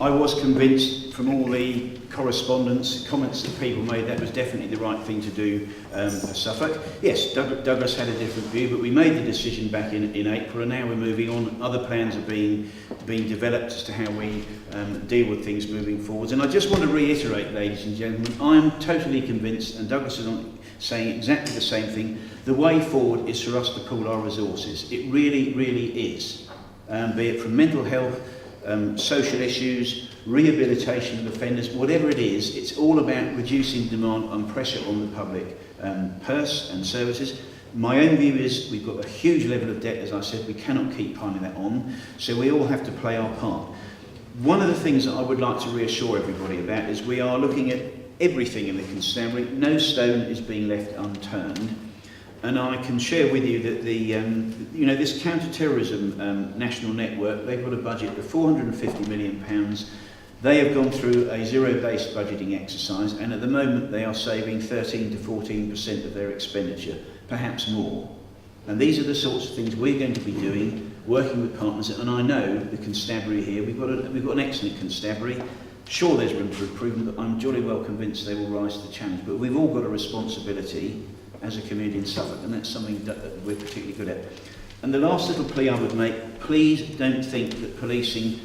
I was convinced from all the comments that people made, that was definitely the right thing to do for Suffolk. Yes, Douglas had a different view, but we made the decision back in April, and now we're moving on. Other plans are being developed as to how we deal with things moving forwards. And I just want to reiterate, ladies and gentlemen, I am totally convinced, and Douglas is saying exactly the same thing, the way forward is for us to pool our resources. It really, really is. Be it from mental health, social issues, rehabilitation of offenders, whatever it is, it's all about reducing demand and pressure on the public purse and services. My own view is we've got a huge level of debt, as I said, we cannot keep piling that on, so we all have to play our part. One of the things that I would like to reassure everybody about is we are looking at everything in the constabulary. No stone is being left unturned. And I can share with you that this counter-terrorism national network, they've got a budget of £450 million. They have gone through a zero-based budgeting exercise, and at the moment they are saving 13 to 14% of their expenditure, perhaps more. And these are the sorts of things we're going to be doing, working with partners. And I know the constabulary here, we've got an excellent constabulary. Sure, there's room for improvement, but I'm jolly well convinced they will rise to the challenge. But we've all got a responsibility as a community in Suffolk, and that's something that we're particularly good at. And the last little plea I would make, please don't think that policing,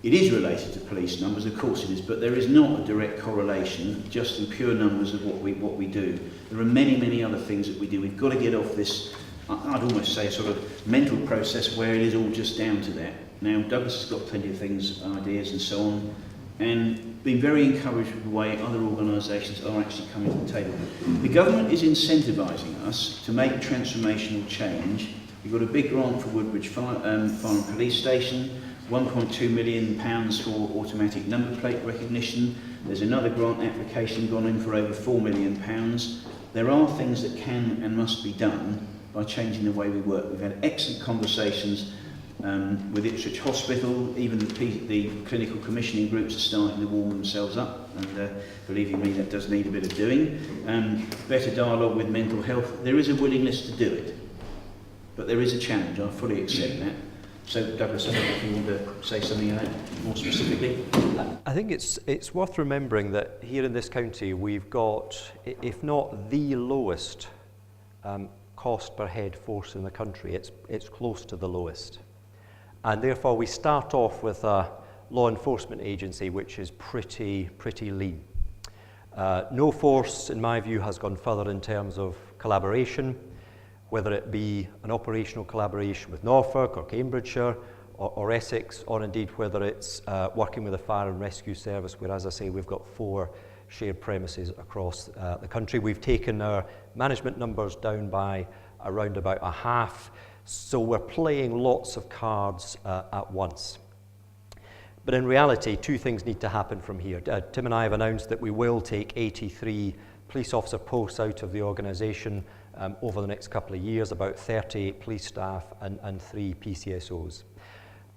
it is related to police numbers, of course it is, but there is not a direct correlation just in pure numbers of what we do. There are many, many other things that we do. We've got to get off this, I'd almost say, sort of mental process where it is all just down to that. Now, Douglas has got plenty of things, ideas and so on, and been very encouraged with the way other organisations are actually coming to the table. The government is incentivising us to make transformational change. We've got a big grant for Woodbridge Fire and Police Station, £1.2 million for automatic number plate recognition. There's another grant application gone in for over £4 million. There are things that can and must be done by changing the way we work. We've had excellent conversations with Ipswich Hospital. Even the clinical commissioning groups are starting to warm themselves up, and believe you me, that does need a bit of doing. Better dialogue with mental health. There is a willingness to do it, but there is a challenge. I fully accept that. So, Douglas, I don't know if you want to say something about that more specifically. I think it's worth remembering that here in this county we've got, if not the lowest cost per head force in the country, it's close to the lowest. And therefore we start off with a law enforcement agency which is pretty lean. No force, in my view, has gone further in terms of collaboration, whether it be an operational collaboration with Norfolk or Cambridgeshire or Essex, or indeed whether it's working with the fire and rescue service, where, as I say, we've got 4 shared premises across the country. We've taken our management numbers down by around about a half, so we're playing lots of cards at once. But in reality, 2 things need to happen from here. Tim and I have announced that we will take 83 police officer posts out of the organisation over the next couple of years, about 38 police staff and 3 PCSOs.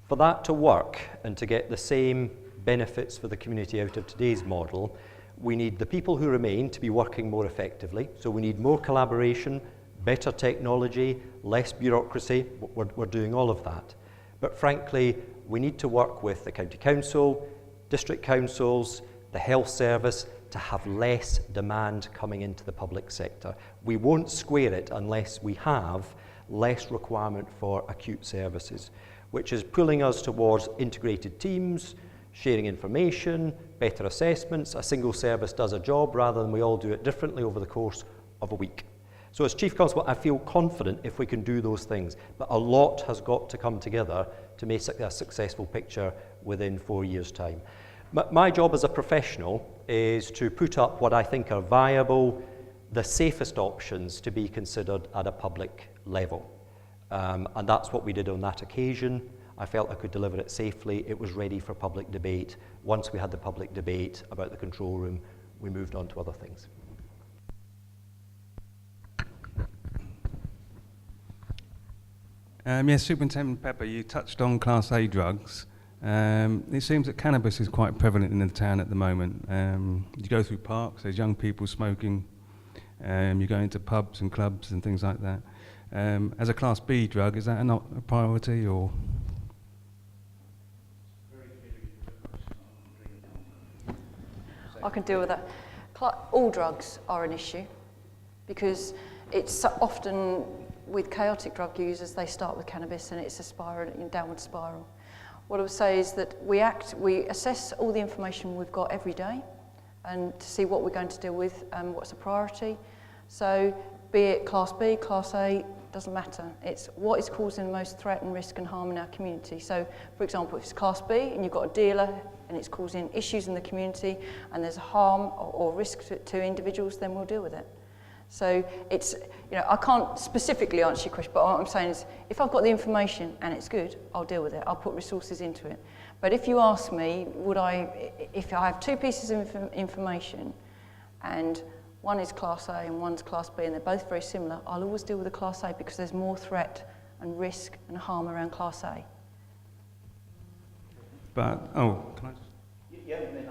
For that to work and to get the same benefits for the community out of today's model, we need the people who remain to be working more effectively. So we need more collaboration, better technology, less bureaucracy. We're doing all of that. But frankly, we need to work with the county council, district councils, the health service to have less demand coming into the public sector. We won't square it unless we have less requirement for acute services, which is pulling us towards integrated teams, sharing information, better assessments. A single service does a job rather than we all do it differently over the course of a week. So as Chief Constable, I feel confident if we can do those things, but a lot has got to come together to make a successful picture within 4 years' time. My job as a professional is to put up what I think are viable, the safest options to be considered at a public level. And that's what we did on that occasion. I felt I could deliver it safely. It was ready for public debate. Once we had the public debate about the control room, we moved on to other things. Yes, Superintendent Pepper, you touched on Class A drugs. It seems that cannabis is quite prevalent in the town at the moment. You go through parks, there's young people smoking, you go into pubs and clubs and things like that. As a Class B drug, is that not a priority, or? I can deal with that. All drugs are an issue because it's often with chaotic drug users, they start with cannabis and it's a spiral, downward spiral. What I would say is that we assess all the information we've got every day and to see what we're going to deal with and what's a priority. So be it Class B, Class A, doesn't matter. It's what is causing the most threat and risk and harm in our community. So, for example, if it's Class B and you've got a dealer and it's causing issues in the community and there's harm or risk to individuals, then we'll deal with it. So it's, you know, I can't specifically answer your question, but what I'm saying is, if I've got the information and it's good, I'll deal with it. I'll put resources into it. But if you ask me, if I have two pieces of information and one is Class A and one's Class B and they're both very similar, I'll always deal with the Class A because there's more threat and risk and harm around Class A. But, can I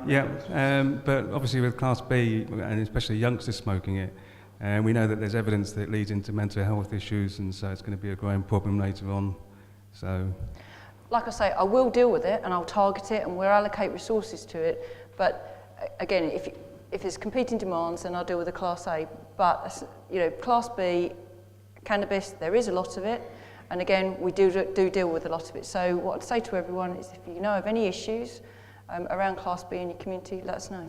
just... but obviously with Class B, and especially youngsters smoking it, we know that there's evidence that it leads into mental health issues, and so it's going to be a growing problem later on. So, like I say, I will deal with it and I'll target it and we'll allocate resources to it. But again, if there's competing demands, then I'll deal with the Class A. But you know, Class B, cannabis, there is a lot of it. And again, we do deal with a lot of it. So what I'd say to everyone is, if you know of any issues around Class B in your community, let us know.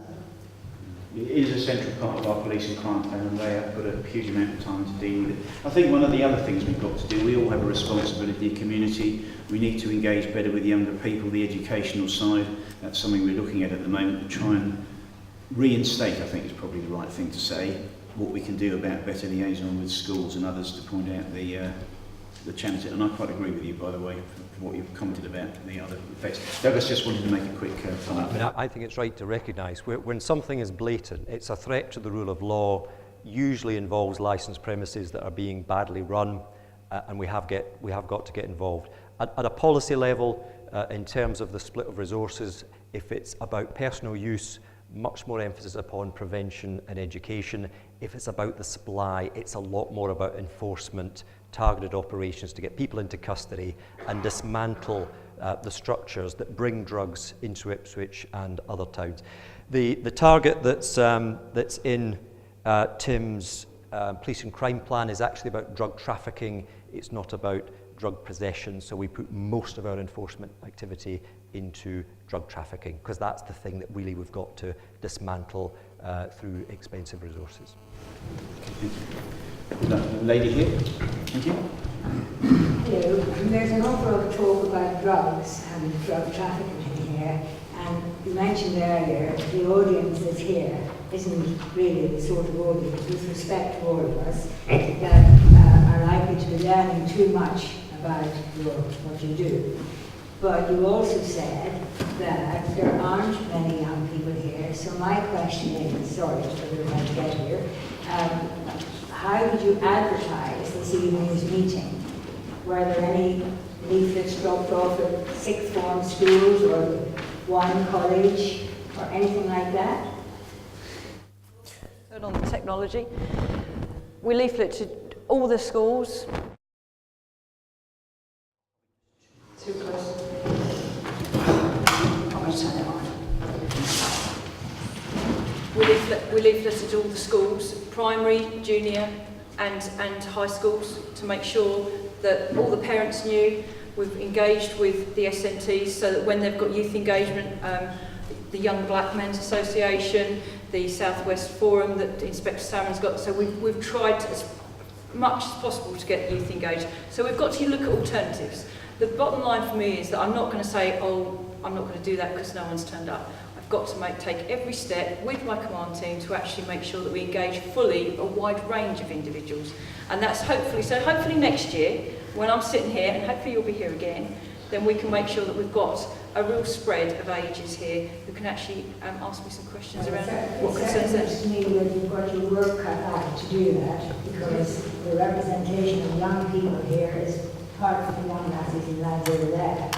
It is a central part of our police and crime plan, and they have got a huge amount of time to deal with it. I think one of the other things we've got to do, we all have a responsibility in community. We need to engage better with younger people, the educational side. That's something we're looking at the moment to try and reinstate, I think is probably the right thing to say, what we can do about better liaison with schools and others to point out the challenges. And I quite agree with you, by the way, for what you've commented about the other effects. Douglas just wanted to make a quick comment. I think it's right to recognise when something is blatant, it's a threat to the rule of law, usually involves licensed premises that are being badly run, and we have got to get involved. At a policy level, in terms of the split of resources, if it's about personal use, much more emphasis upon prevention and education. If it's about the supply, it's a lot more about enforcement, targeted operations to get people into custody and dismantle the structures that bring drugs into Ipswich and other towns. The target that's in Tim's police and crime plan is actually about drug trafficking. It's not about drug possession, so we put most of our enforcement activity into drug trafficking, because that's the thing that really we've got to dismantle through expensive resources. Lady here, thank you. Hello. There's an awful lot of talk about drugs and drug trafficking in here, and you mentioned earlier the audience that's here isn't really the sort of audience, with respect to all of us, that are likely to be learning too much about what you do. But you also said that there aren't many young people here, so my question is, sorry, just a little bit to get here, how did you advertise this evening's meeting? Were there any leaflets dropped off at sixth form schools or one college or anything like that? Third on the technology. We leafleted all the schools. Too close. I'm going to turn it on. We leafleted all the schools, primary, junior and high schools, to make sure that all the parents knew. We've engaged with the SNTs so that when they've got youth engagement, the Young Black Men's Association, the South West Forum that Inspector Salmon's got, so we've tried as much as possible to get youth engaged. So we've got to look at alternatives. The bottom line for me is that I'm not going to say, oh, I'm not going to do that because no one's turned up. I've got to take every step with my command team to actually make sure that we engage fully a wide range of individuals. And that's hopefully next year, when I'm sitting here, and hopefully you'll be here again, then we can make sure that we've got a real spread of ages here who can actually ask me some questions around what concerns them. It seems to me that you've got your work cut out to do that, because the representation of young people here is, apart from the young lasses and lads over there,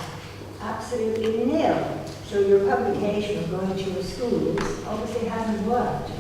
absolutely nil. So your publication of going to your schools obviously hasn't worked.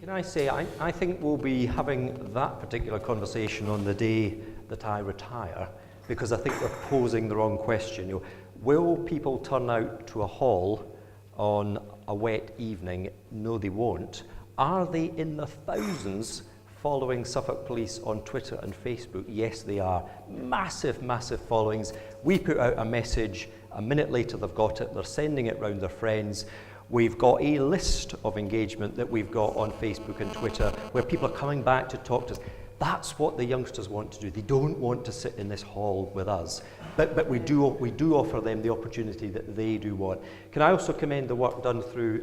Can I say, I think we'll be having that particular conversation on the day that I retire, because I think we're posing the wrong question. You know, will people turn out to a hall on a wet evening? No, they won't. Are they in the thousands following Suffolk Police on Twitter and Facebook? Yes, they are. Massive, massive followings. We put out a message, a minute later they've got it, they're sending it round their friends. We've got a list of engagement that we've got on Facebook and Twitter where people are coming back to talk to us. That's what the youngsters want to do. They don't want to sit in this hall with us. But we do offer them the opportunity that they do want. Can I also commend the work done through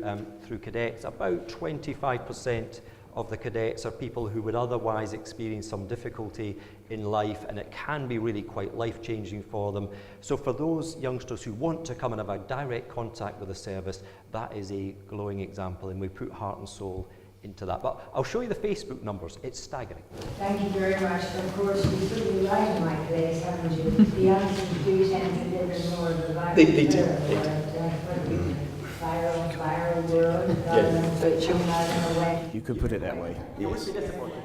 cadets? About 25% of the cadets are people who would otherwise experience some difficulty in life, and it can be really quite life-changing for them. So for those youngsters who want to come and have a direct contact with the service, that is a glowing example, and we put heart and soul into that. But I'll show you the Facebook numbers. It's staggering. Thank you very much. Of course, you put me right in my place, haven't you? The answers do tend to live in more of the life. They do. Viral world, rather than coming out in a way. You could put it that way. Yes.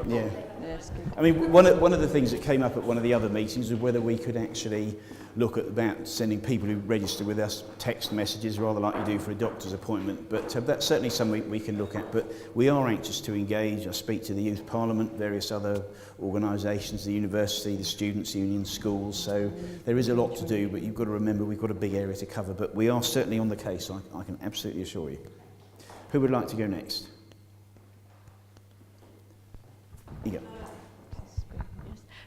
Yeah. Yes, good. I mean, one of the things that came up at one of the other meetings was whether we could actually look at about sending people who register with us text messages, rather like you do for a doctor's appointment. But that's certainly something we can look at. But we are anxious to engage. I speak to the Youth Parliament, various other organisations, the university, the students' union, schools. So there is a lot to do, but you've got to remember we've got a big area to cover. But we are certainly on the case, I can absolutely assure you. Who would like to go next? You go.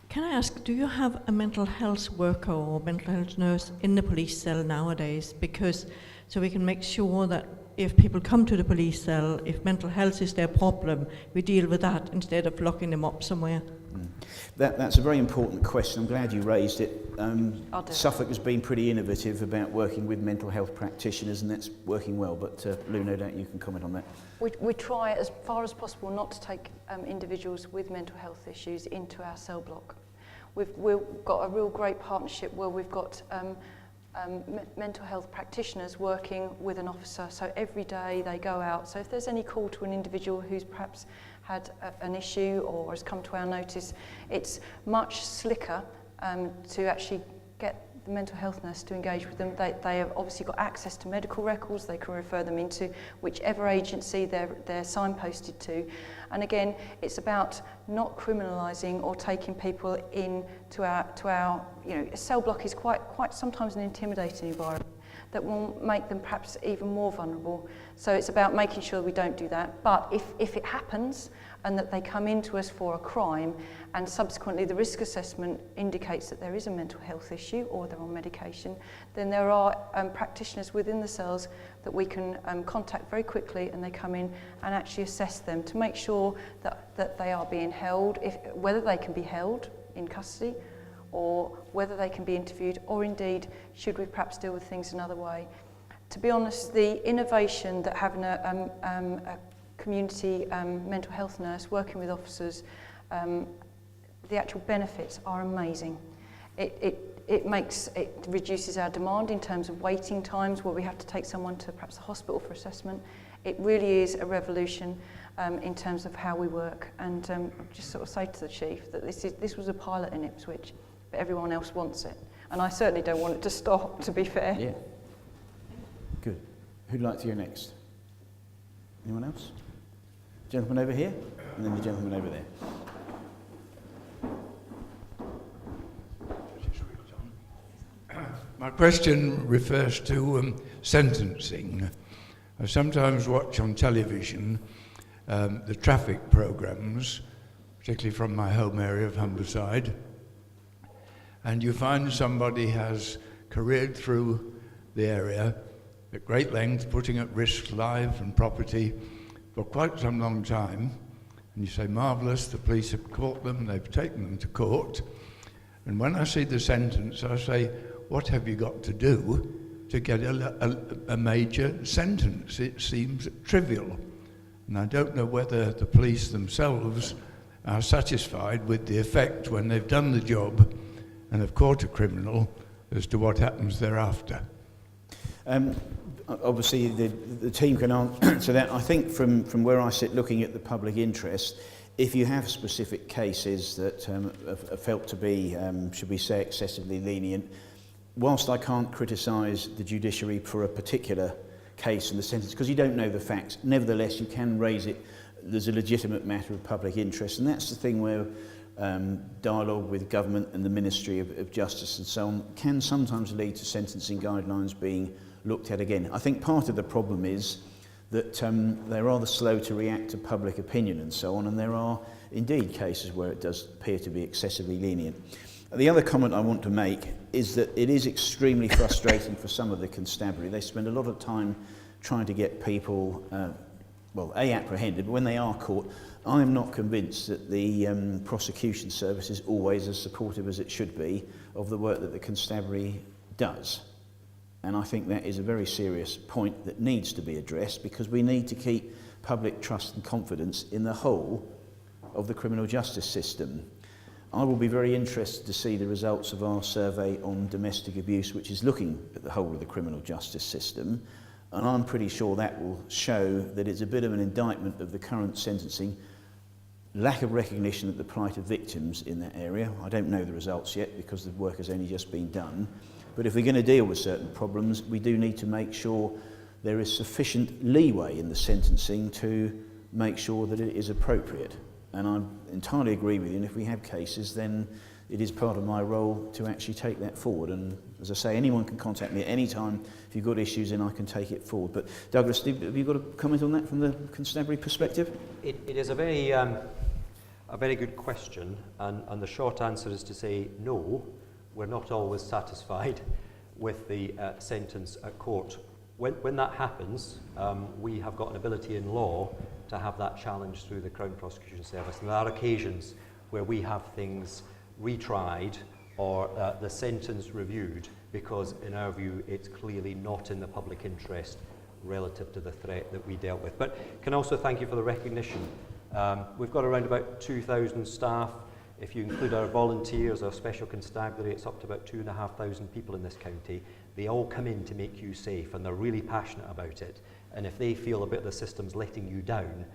Can I ask, do you have a mental health worker or mental health nurse in the police cell nowadays? Because so we can make sure that if people come to the police cell, if mental health is their problem, we deal with that instead of locking them up somewhere. That's a very important question. I'm glad you raised it. I'll do it. Suffolk has been pretty innovative about working with mental health practitioners, and that's working well. But Lou, no doubt you can comment on that. We try as far as possible not to take individuals with mental health issues into our cell block. We've got a real great partnership where we've got mental health practitioners working with an officer. So every day they go out. So if there's any call to an individual who's perhaps had an issue or has come to our notice, it's much slicker to actually get the mental health nurse to engage with them. They have obviously got access to medical records. They can refer them into whichever agency they're signposted to. And again, it's about not criminalising or taking people in to our a cell block is quite sometimes an intimidating environment that will make them perhaps even more vulnerable. So it's about making sure we don't do that. But if it happens and that they come into us for a crime and subsequently the risk assessment indicates that there is a mental health issue or they're on medication, then there are practitioners within the cells that we can contact very quickly, and they come in and actually assess them to make sure that they are being held, whether they can be held in custody or whether they can be interviewed, or indeed should we perhaps deal with things another way. To be honest, the innovation that having a community mental health nurse working with officers, the actual benefits are amazing. It reduces our demand in terms of waiting times where we have to take someone to perhaps a hospital for assessment. It really is a revolution in terms of how we work. And I'll just sort of say to the Chief that this was a pilot in Ipswich, but everyone else wants it. And I certainly don't want it to stop, to be fair. Yeah. Good. Who'd like to go next? Anyone else? Gentleman over here, and then the gentleman over there. My question refers to sentencing. I sometimes watch on television the traffic programmes, particularly from my home area of Humberside, and you find somebody has careered through the area at great length, putting at risk life and property for quite some long time, and you say, marvellous, the police have caught them, they've taken them to court, and when I see the sentence, I say, what have you got to do to get a major sentence? It seems trivial, and I don't know whether the police themselves are satisfied with the effect when they've done the job and have caught a criminal as to what happens thereafter. Obviously, the team can answer that. I think from where I sit looking at the public interest, if you have specific cases that are felt to be, should we say, excessively lenient, whilst I can't criticise the judiciary for a particular case and the sentence, because you don't know the facts, nevertheless you can raise it. There's a legitimate matter of public interest, and that's the thing where dialogue with government and the Ministry of Justice and so on can sometimes lead to sentencing guidelines being looked at again. I think part of the problem is that they're rather slow to react to public opinion and so on, and there are indeed cases where it does appear to be excessively lenient. The other comment I want to make is that it is extremely frustrating for some of the constabulary. They spend a lot of time trying to get people well, apprehended, but when they are caught, I am not convinced that the prosecution service is always as supportive as it should be of the work that the constabulary does. And I think that is a very serious point that needs to be addressed, because we need to keep public trust and confidence in the whole of the criminal justice system. I will be very interested to see the results of our survey on domestic abuse, which is looking at the whole of the criminal justice system, and I'm pretty sure that will show that it's a bit of an indictment of the current sentencing, lack of recognition of the plight of victims in that area. I don't know the results yet because the work has only just been done, but if we're going to deal with certain problems, we do need to make sure there is sufficient leeway in the sentencing to make sure that it is appropriate. And I entirely agree with you, and if we have cases, then it is part of my role to actually take that forward. And as I say, anyone can contact me at any time. If you've got issues, then I can take it forward. But Douglas, have you got a comment on that from the constabulary perspective? It is a very good question, and the short answer is to say no. We're not always satisfied with the sentence at court. When that happens, we have got an ability in law to have that challenge through the Crown Prosecution Service. And there are occasions where we have things retried or the sentence reviewed because, in our view, it's clearly not in the public interest relative to the threat that we dealt with. But can also thank you for the recognition. We've got around about 2,000 staff. If you include our volunteers, our special constabulary, it's up to about 2,500 people in this county. They all come in to make you safe, and they're really passionate about it. And if they feel a bit of the system's letting you down,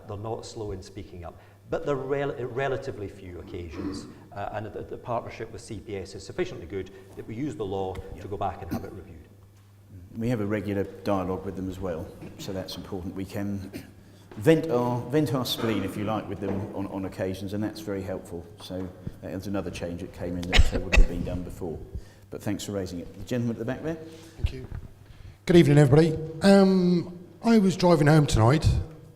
they're not slow in speaking up. But there are relatively few occasions, and the partnership with CPS is sufficiently good that we use the law to go back and have it reviewed. We have a regular dialogue with them as well, so that's important. We can vent our spleen, if you like, with them on occasions, and that's very helpful. So that's another change that came in that wouldn't have been done before. But thanks for raising it. The gentleman at the back there. Thank you. Good evening, everybody. I was driving home tonight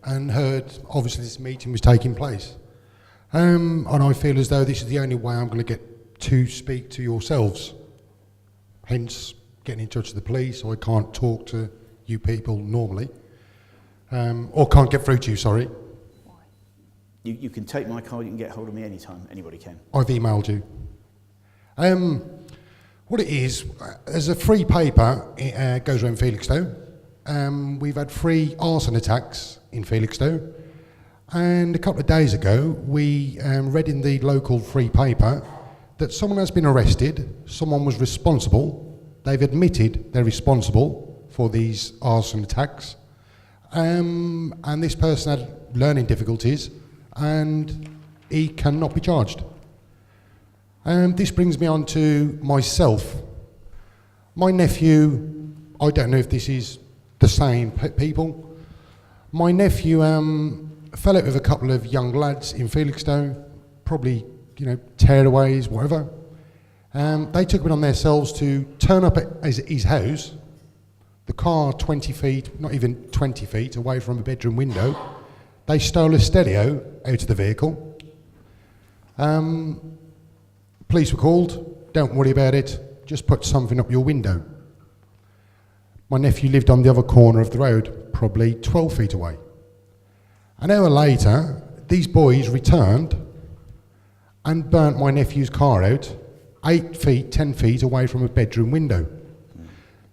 and heard, obviously, this meeting was taking place. And I feel as though this is the only way I'm going to get to speak to yourselves. Hence, getting in touch with the police. I can't talk to you people normally. Or can't get through to you, sorry. Why? You can take my card, you can get hold of me anytime. Anybody can. I've emailed you. What it is, there's a free paper, it goes around Felixstowe. We've had 3 arson attacks in Felixstowe. And a couple of days ago, we read in the local free paper that someone has been arrested, someone was responsible, they've admitted they're responsible for these arson attacks. And this person had learning difficulties and he cannot be charged. This brings me on to myself. My nephew, I don't know if this is the same people. My nephew fell out with a couple of young lads in Felixstowe, probably, tearaways, whatever. They took it on themselves to turn up at his house, the car 20 feet, not even 20 feet away from a bedroom window. They stole a stereo out of the vehicle. Police were called, don't worry about it, just put something up your window. My nephew lived on the other corner of the road, probably 12 feet away. An hour later, these boys returned and burnt my nephew's car out 8 feet, 10 feet away from a bedroom window.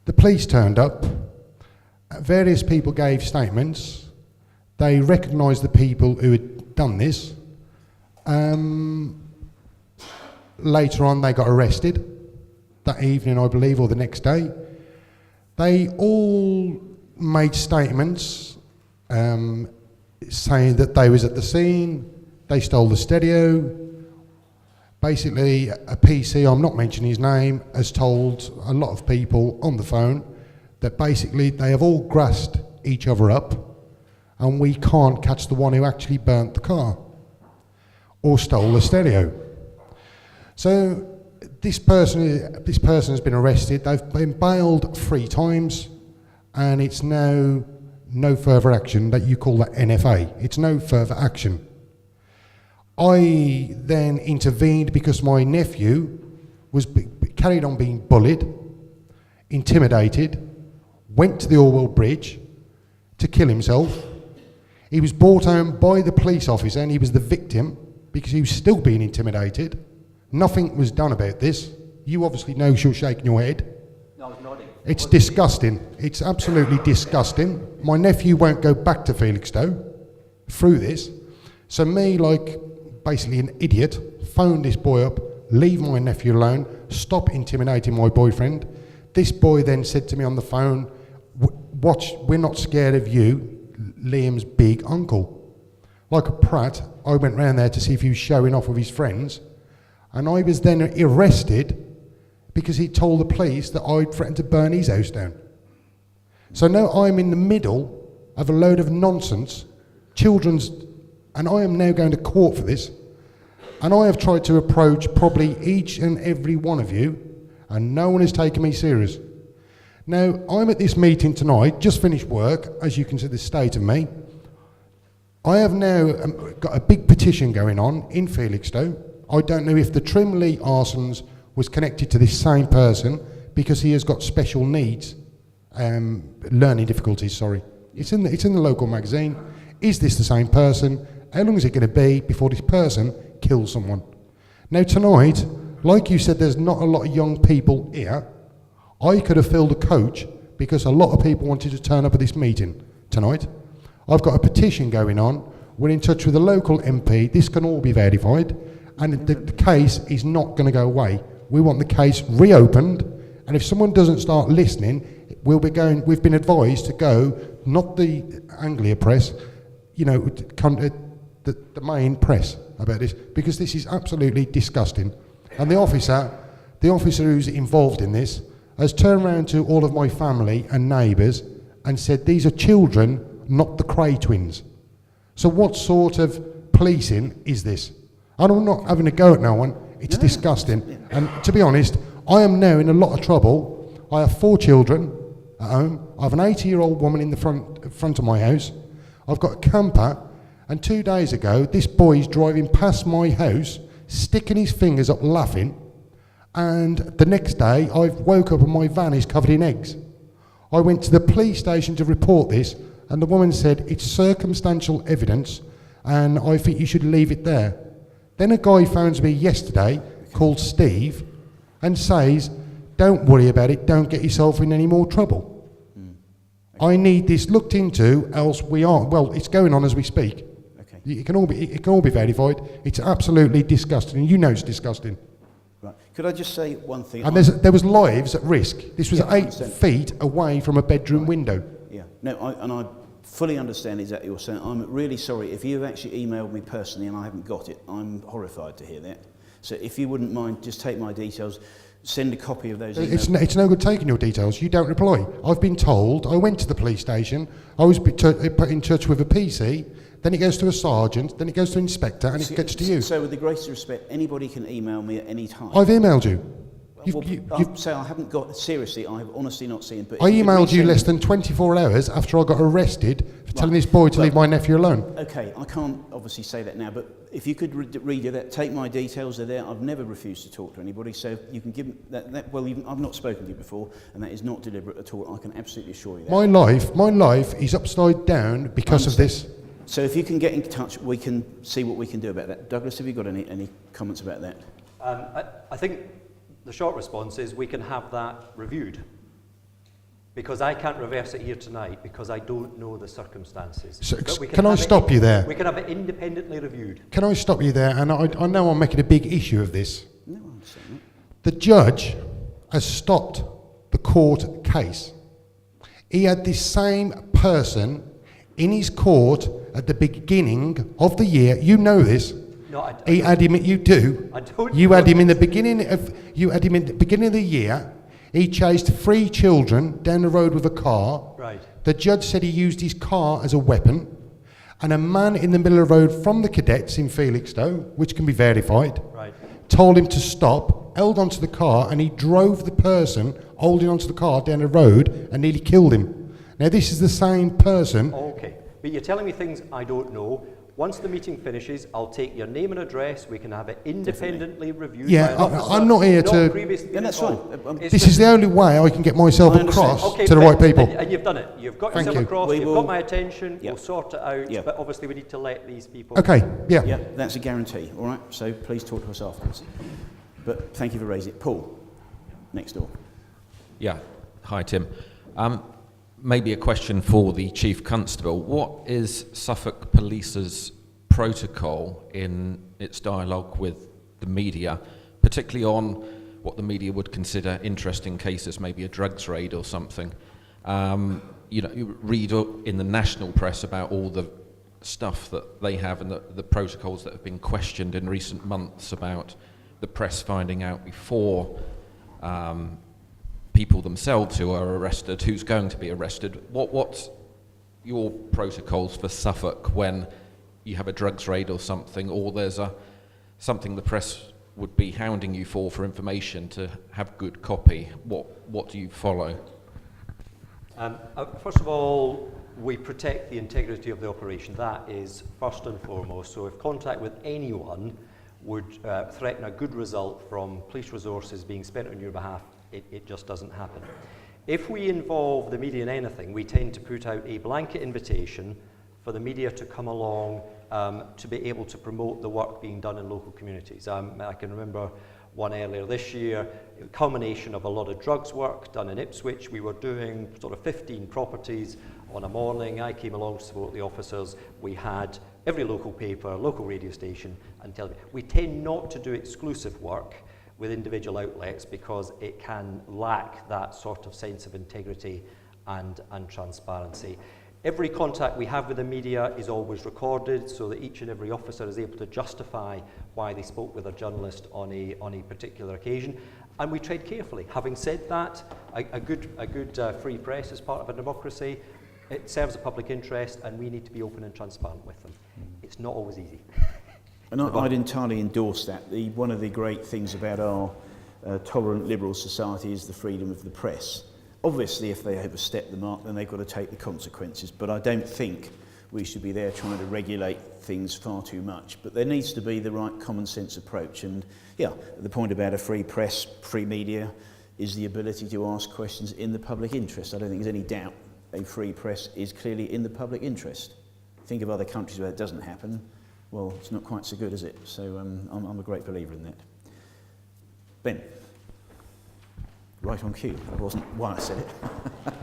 The police turned up, various people gave statements, they recognised the people who had done this. Later on, they got arrested that evening, I believe, or the next day. They all made statements saying that they was at the scene, they stole the stereo. Basically, a PC, I'm not mentioning his name, has told a lot of people on the phone that basically they have all grassed each other up and we can't catch the one who actually burnt the car or stole the stereo. So this person has been arrested. They've been bailed 3 times, and it's now no further action. That you call that NFA. It's no further action. I then intervened because my nephew was carried on being bullied, intimidated, went to the Orwell Bridge to kill himself, He was brought home by the police officer and he was the victim because he was still being intimidated. Nothing was done about this. You obviously know you're shaking your head. No, I was nodding. It's disgusting. It's absolutely disgusting. My nephew won't go back to Felixstowe through this. So me, like basically an idiot, phoned this boy up, leave my nephew alone, stop intimidating my boyfriend. This boy then said to me on the phone, watch, we're not scared of you, Liam's big uncle. Like a prat, I went round there to see if he was showing off with his friends, and I was then arrested because he told the police that I'd threatened to burn his house down. So now I'm in the middle of a load of nonsense, and I am now going to court for this, and I have tried to approach probably each and every one of you, and no one has taken me serious. Now, I'm at this meeting tonight, just finished work, as you can see the state of me. I have now got a big petition going on in Felixstowe. I don't know if the Trimley arsons was connected to this same person because he has got special needs, learning difficulties, sorry. It's in the local magazine. Is this the same person? How long is it going to be before this person kills someone? Now tonight, like you said, there's not a lot of young people here. I could have filled a coach because a lot of people wanted to turn up at this meeting tonight. I've got a petition going on. We're in touch with the local MP. This can all be verified. And the case is not going to go away. We want the case reopened. And if someone doesn't start listening, we've been advised to go, not the Anglia press, the main press about this, because this is absolutely disgusting. And the officer who's involved in this has turned around to all of my family and neighbours and said these are children, not the Cray twins. So what sort of policing is this? And I'm not having a go at no one, it's disgusting. And to be honest, I am now in a lot of trouble. I have 4 children at home. I have an 80-year-old woman in the front of my house. I've got a camper, and 2 days ago, this boy's driving past my house, sticking his fingers up laughing, and the next day, I've woke up and my van is covered in eggs. I went to the police station to report this, and the woman said, it's circumstantial evidence, and I think you should leave it there. Then a guy phones me yesterday, called Steve, and says, don't worry about it, don't get yourself in any more trouble. I need this looked into, else it's going on as we speak. Okay. It can all be verified. It's absolutely disgusting, and you know it's disgusting. Right. Could I just say one thing? And there was lives at risk. This was 8 feet away from a bedroom window. Yeah. No, I fully understand exactly what you're saying. I'm really sorry if you've actually emailed me personally and I haven't got it. I'm horrified to hear that. So if you wouldn't mind, just take my details, send a copy of those emails. It's no good taking your details. You don't reply. I've been told. I went to the police station. I was put in touch with a PC. Then it goes to a sergeant. Then it goes to an inspector, and it gets to you. So, with the greatest respect, anybody can email me at any time. I've emailed you. So I haven't got, seriously, I have honestly not seen. But I emailed you less than 24 hours after I got arrested for telling this boy to leave my nephew alone. Okay, I can't obviously say that now, but if you could read that, take my details, they're there. I've never refused to talk to anybody, so you can give that I've not spoken to you before, and that is not deliberate at all. I can absolutely assure you that. My life is upside down because of this. So if you can get in touch, we can see what we can do about that. Douglas, have you got any comments about that? I think the short response is we can have that reviewed. Because I can't reverse it here tonight because I don't know the circumstances. So, can I stop you there? We can have it independently reviewed. Can I stop you there? And I know I'm making a big issue of this. No, I'm saying that. The judge has stopped the court case. He had this same person in his court at the beginning of the year. You know this. No, he had him. You do. I don't. You had him in the beginning of. You had him in the beginning of the year. He chased 3 children down the road with a car. Right. The judge said he used his car as a weapon. And a man in the middle of the road from the cadets in Felixstowe, which can be verified, right, told him to stop, held onto the car, and he drove the person holding onto the car down the road and nearly killed him. Now, this is the same person. Okay, but you're telling me things I don't know. once the meeting finishes, I'll take your name and address. We can have it independently reviewed. Yeah, by an officer I'm not here not to... previously been Yeah, that's involved. fine. It's This just- is the only way I can get myself I understand. across Okay, to the right people. And you've done it. You've got Thank yourself you. across. We You've will- got my attention. Yep. We'll sort it out. Yep. But obviously, we need to let these people. Okay, yeah. Yeah, that's a guarantee, all right? So please talk to us afterwards. But thank you for raising it. Paul, next door. Yeah, hi Tim. Maybe a question for the Chief Constable. What is Suffolk Police's protocol in its dialogue with the media, particularly on what the media would consider interesting cases, maybe a drugs raid or something? You read in the national press about all the stuff that they have and the protocols that have been questioned in recent months about the press finding out before people themselves who are arrested, who's going to be arrested. What's your protocols for Suffolk when you have a drugs raid or something, or there's something the press would be hounding you for information to have good copy? What do you follow? First of all, we protect the integrity of the operation. That is first and foremost. So if contact with anyone would threaten a good result from police resources being spent on your behalf, it just doesn't happen. If we involve the media in anything, we tend to put out a blanket invitation for the media to come along to be able to promote the work being done in local communities. I can remember one earlier this year, a culmination of a lot of drugs work done in Ipswich. We were doing sort of 15 properties on a morning. I came along to support the officers. We had every local paper, local radio station and television. We tend not to do exclusive work with individual outlets because it can lack that sort of sense of integrity and transparency. Every contact we have with the media is always recorded so that each and every officer is able to justify why they spoke with a journalist on a particular occasion. And we tread carefully. Having said that, a good free press is part of a democracy. It serves a public interest and we need to be open and transparent with them. It's not always easy. And I'd entirely endorse that. One of the great things about our tolerant liberal society is the freedom of the press. Obviously, if they overstep the mark, then they've got to take the consequences. But I don't think we should be there trying to regulate things far too much. But there needs to be the right common sense approach. And yeah, the point about a free press, free media, is the ability to ask questions in the public interest. I don't think there's any doubt a free press is clearly in the public interest. Think of other countries where it doesn't happen. Well, it's not quite so good, is it? So I'm a great believer in that. Ben. Right on cue. That wasn't why I said it.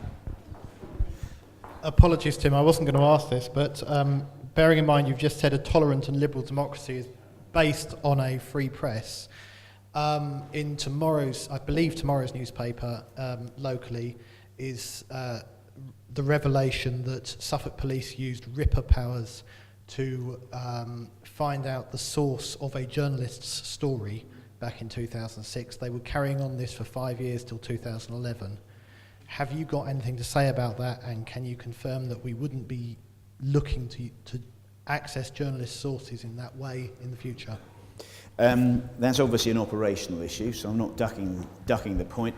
Apologies, Tim. I wasn't going to ask this, but bearing in mind you've just said a tolerant and liberal democracy is based on a free press. In tomorrow's newspaper locally is the revelation that Suffolk Police used Ripper powers to find out the source of a journalist's story back in 2006. They were carrying on this for 5 years till 2011. Have you got anything to say about that, and can you confirm that we wouldn't be looking to access journalist sources in that way in the future? That's obviously an operational issue, so I'm not ducking the point.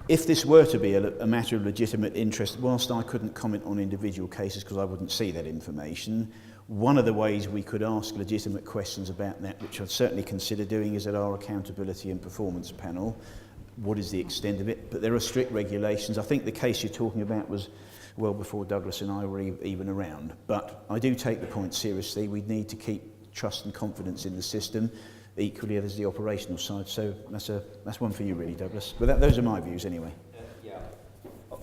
If this were to be a matter of legitimate interest, whilst I couldn't comment on individual cases because I wouldn't see that information, one of the ways we could ask legitimate questions about that, which I'd certainly consider doing, is at our accountability and performance panel. What is the extent of it? But there are strict regulations. I think the case you're talking about was well before Douglas and I were even around. But I do take the point seriously. We need to keep trust and confidence in the system. Equally, there's the operational side. So that's one for you, really, Douglas. But those are my views, anyway. Yeah.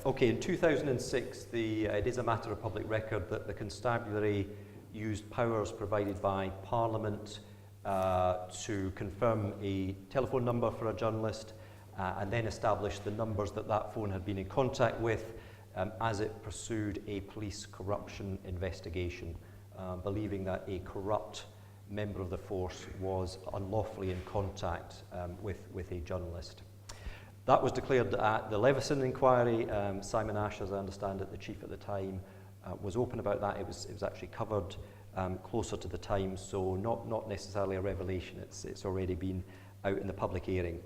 Okay, in 2006, it is a matter of public record that the constabulary used powers provided by Parliament to confirm a telephone number for a journalist and then establish the numbers that phone had been in contact with as it pursued a police corruption investigation, believing that a corrupt member of the force was unlawfully in contact with a journalist. That was declared at the Leveson inquiry. Simon Ash, as I understand it, the chief at the time, was open about that. It was actually covered closer to the time, so not necessarily a revelation. It's already been out in the public hearing.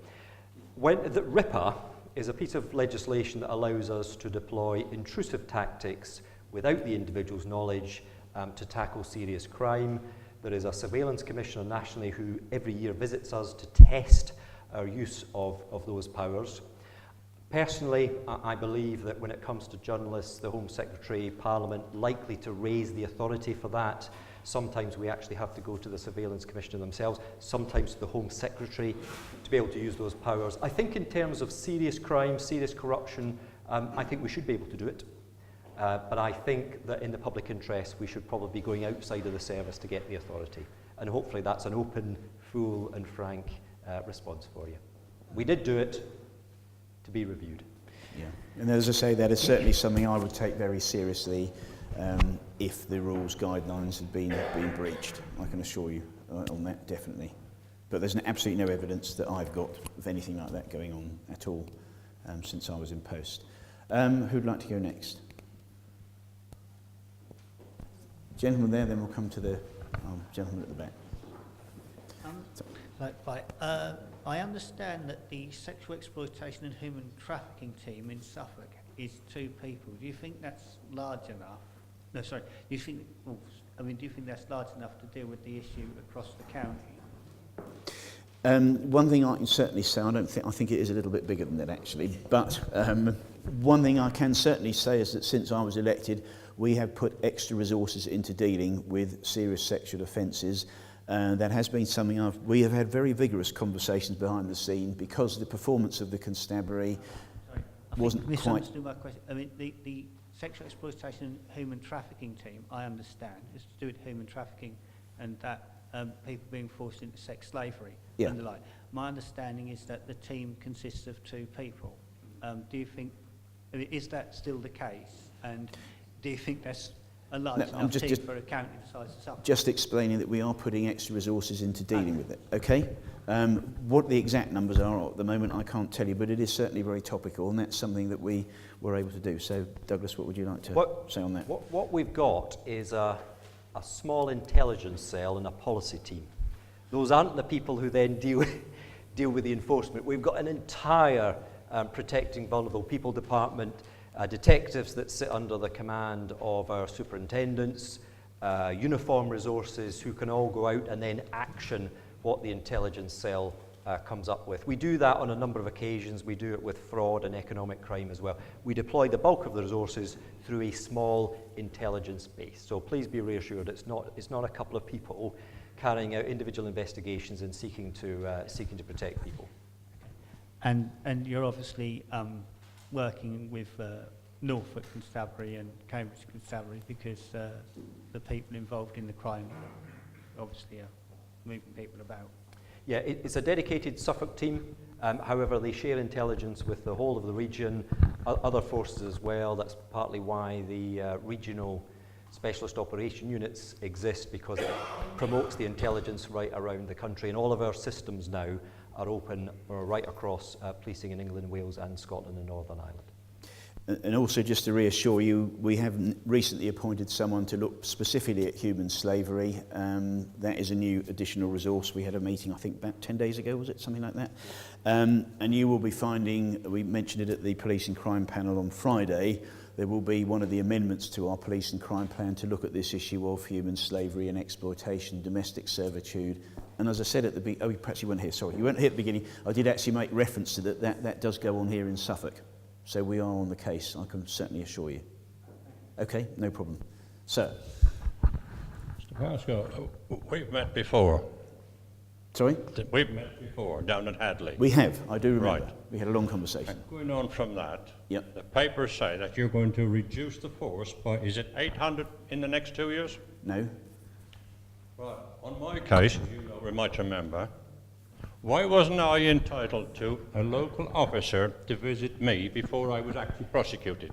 The RIPA is a piece of legislation that allows us to deploy intrusive tactics without the individual's knowledge to tackle serious crime. There is a surveillance commissioner nationally who every year visits us to test our use of those powers. Personally, I believe that when it comes to journalists, the Home Secretary, Parliament, likely to raise the authority for that. Sometimes we actually have to go to the Surveillance Commissioner themselves, sometimes to the Home Secretary, to be able to use those powers. I think in terms of serious crime, serious corruption, I think we should be able to do it. But I think that in the public interest, we should probably be going outside of the service to get the authority. And hopefully that's an open, full and frank response for you. We did do it, to be reviewed. Yeah, and as I say, that is certainly something I would take very seriously if the rules, guidelines had been breached. I can assure you on that, definitely. But there's absolutely no evidence that I've got of anything like that going on at all since I was in post. Who'd like to go next? Gentleman there, then we'll come to the gentleman at the back. I understand that the sexual exploitation and human trafficking team in Suffolk is 2 people. Do you think that's large enough? No, sorry. Do you think? Do you think that's large enough to deal with the issue across the county? One thing I can certainly say, I think it is a little bit bigger than that actually. But one thing I can certainly say is that since I was elected, we have put extra resources into dealing with serious sexual offences. That has been something we have had very vigorous conversations behind the scene because the performance of the constabulary wasn't quite... My question. I mean, the sexual exploitation and human trafficking team, I understand, is to do with human trafficking and that people being forced into sex slavery and the like. My understanding is that the team consists of 2 people. Do you think, is that still the case? And do you think that's a large enough team for a county the size of Suffolk? Just explaining that we are putting extra resources into dealing with it, okay? What the exact numbers are at the moment, I can't tell you, but it is certainly very topical, and that's something that we were able to do. So, Douglas, what would you like to say on that? What we've got is a small intelligence cell and a policy team. Those aren't the people who then deal with the enforcement. We've got an entire protecting vulnerable people department, detectives that sit under the command of our superintendents, uniform resources who can all go out and then action what the intelligence cell comes up with. We do that on a number of occasions. We do it with fraud and economic crime as well. We deploy the bulk of the resources through a small intelligence base. So please be reassured, it's not a couple of people carrying out individual investigations and seeking to protect people. And you're obviously working with Norfolk Constabulary and Cambridge Constabulary because the people involved in the crime obviously are moving people about. Yeah, it's a dedicated Suffolk team. However, they share intelligence with the whole of the region, other forces as well. That's partly why the regional specialist operation units exist, because it promotes the intelligence right around the country. And all of our systems now are open right across policing in England, Wales and Scotland and Northern Ireland. And also, just to reassure you, we have recently appointed someone to look specifically at human slavery. That is a new additional resource. We had a meeting, I think, about 10 days ago, was it? Something like that. And you will be finding, we mentioned it at the Police and Crime panel on Friday, there will be one of the amendments to our Police and Crime plan to look at this issue of human slavery and exploitation, domestic servitude. And as I said at the beginning, perhaps you weren't here, sorry, you weren't here at the beginning, I did actually make reference to that does go on here in Suffolk. So we are on the case, I can certainly assure you. Okay, no problem. Sir. Mr. Pascoe, we've met before. Sorry? We've met before down at Hadley. We have, I do remember. Right. We had a long conversation. And going on from that, yep. The papers say that you're going to reduce the force by, is it 800 in the next 2 years? No. Right, on my case, you might remember, why wasn't I entitled to a local officer to visit me before I was actually prosecuted?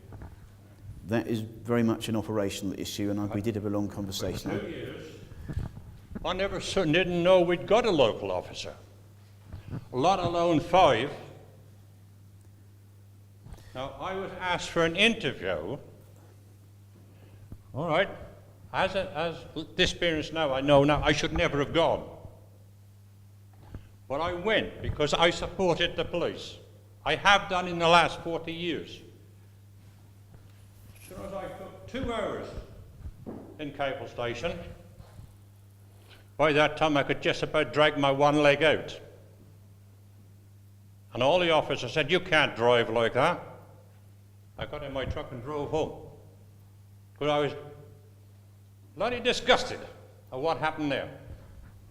That is very much an operational issue, and we did have a long conversation. For 2 years, I never didn't know we'd got a local officer, let alone 5. Now, I was asked for an interview. All right, as this experience now, I know now I should never have gone. But I went because I supported the police. I have done in the last 40 years. As soon as I took 2 hours in Capel Station. By that time, I could just about drag my one leg out. And all the officers said, "You can't drive like that." I got in my truck and drove home. Because I was bloody disgusted at what happened there.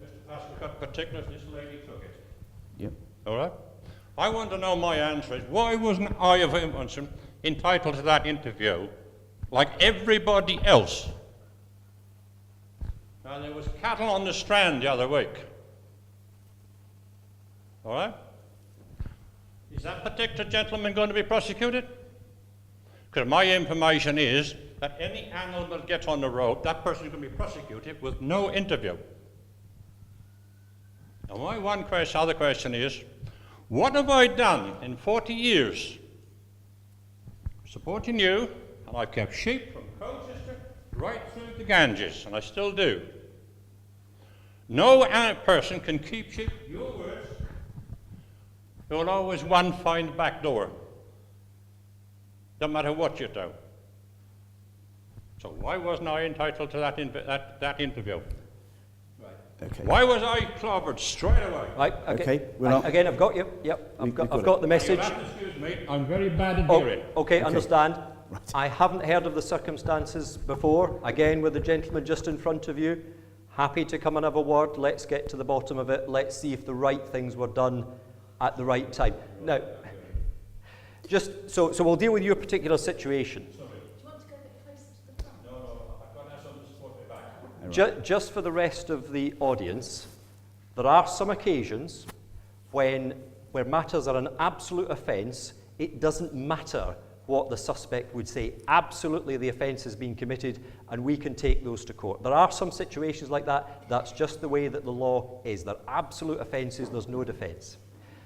Mr. Passmore got particulars, this lady took it. Yep. All right? I want to know my answer is, why wasn't I entitled to that interview like everybody else? Now, there was cattle on the Strand the other week. All right? Is that particular gentleman going to be prosecuted? Because my information is that any animal that gets on the road, that person is going to be prosecuted with no interview. Now, my other question is, what have I done in 40 years supporting you? And I've kept sheep from Colchester right through the Ganges, and I still do. No person can keep sheep, your words. There will always one find back door. Doesn't matter what you do. So why wasn't I entitled to that interview? Okay. Why was I clobbered straight away? Right, Okay, again, I've got you. Yep, I've got the message. You'll have to excuse me, I'm very bad at hearing. Okay, understand. Right. I haven't heard of the circumstances before. Again, with the gentleman just in front of you, happy to come and have a word. Let's get to the bottom of it. Let's see if the right things were done at the right time. Now, just so we'll deal with your particular situation. Just for the rest of the audience, there are some occasions where matters are an absolute offence, it doesn't matter what the suspect would say. Absolutely, the offence has been committed and we can take those to court. There are some situations like that. That's just the way that the law is. They're absolute offences, there's no defence.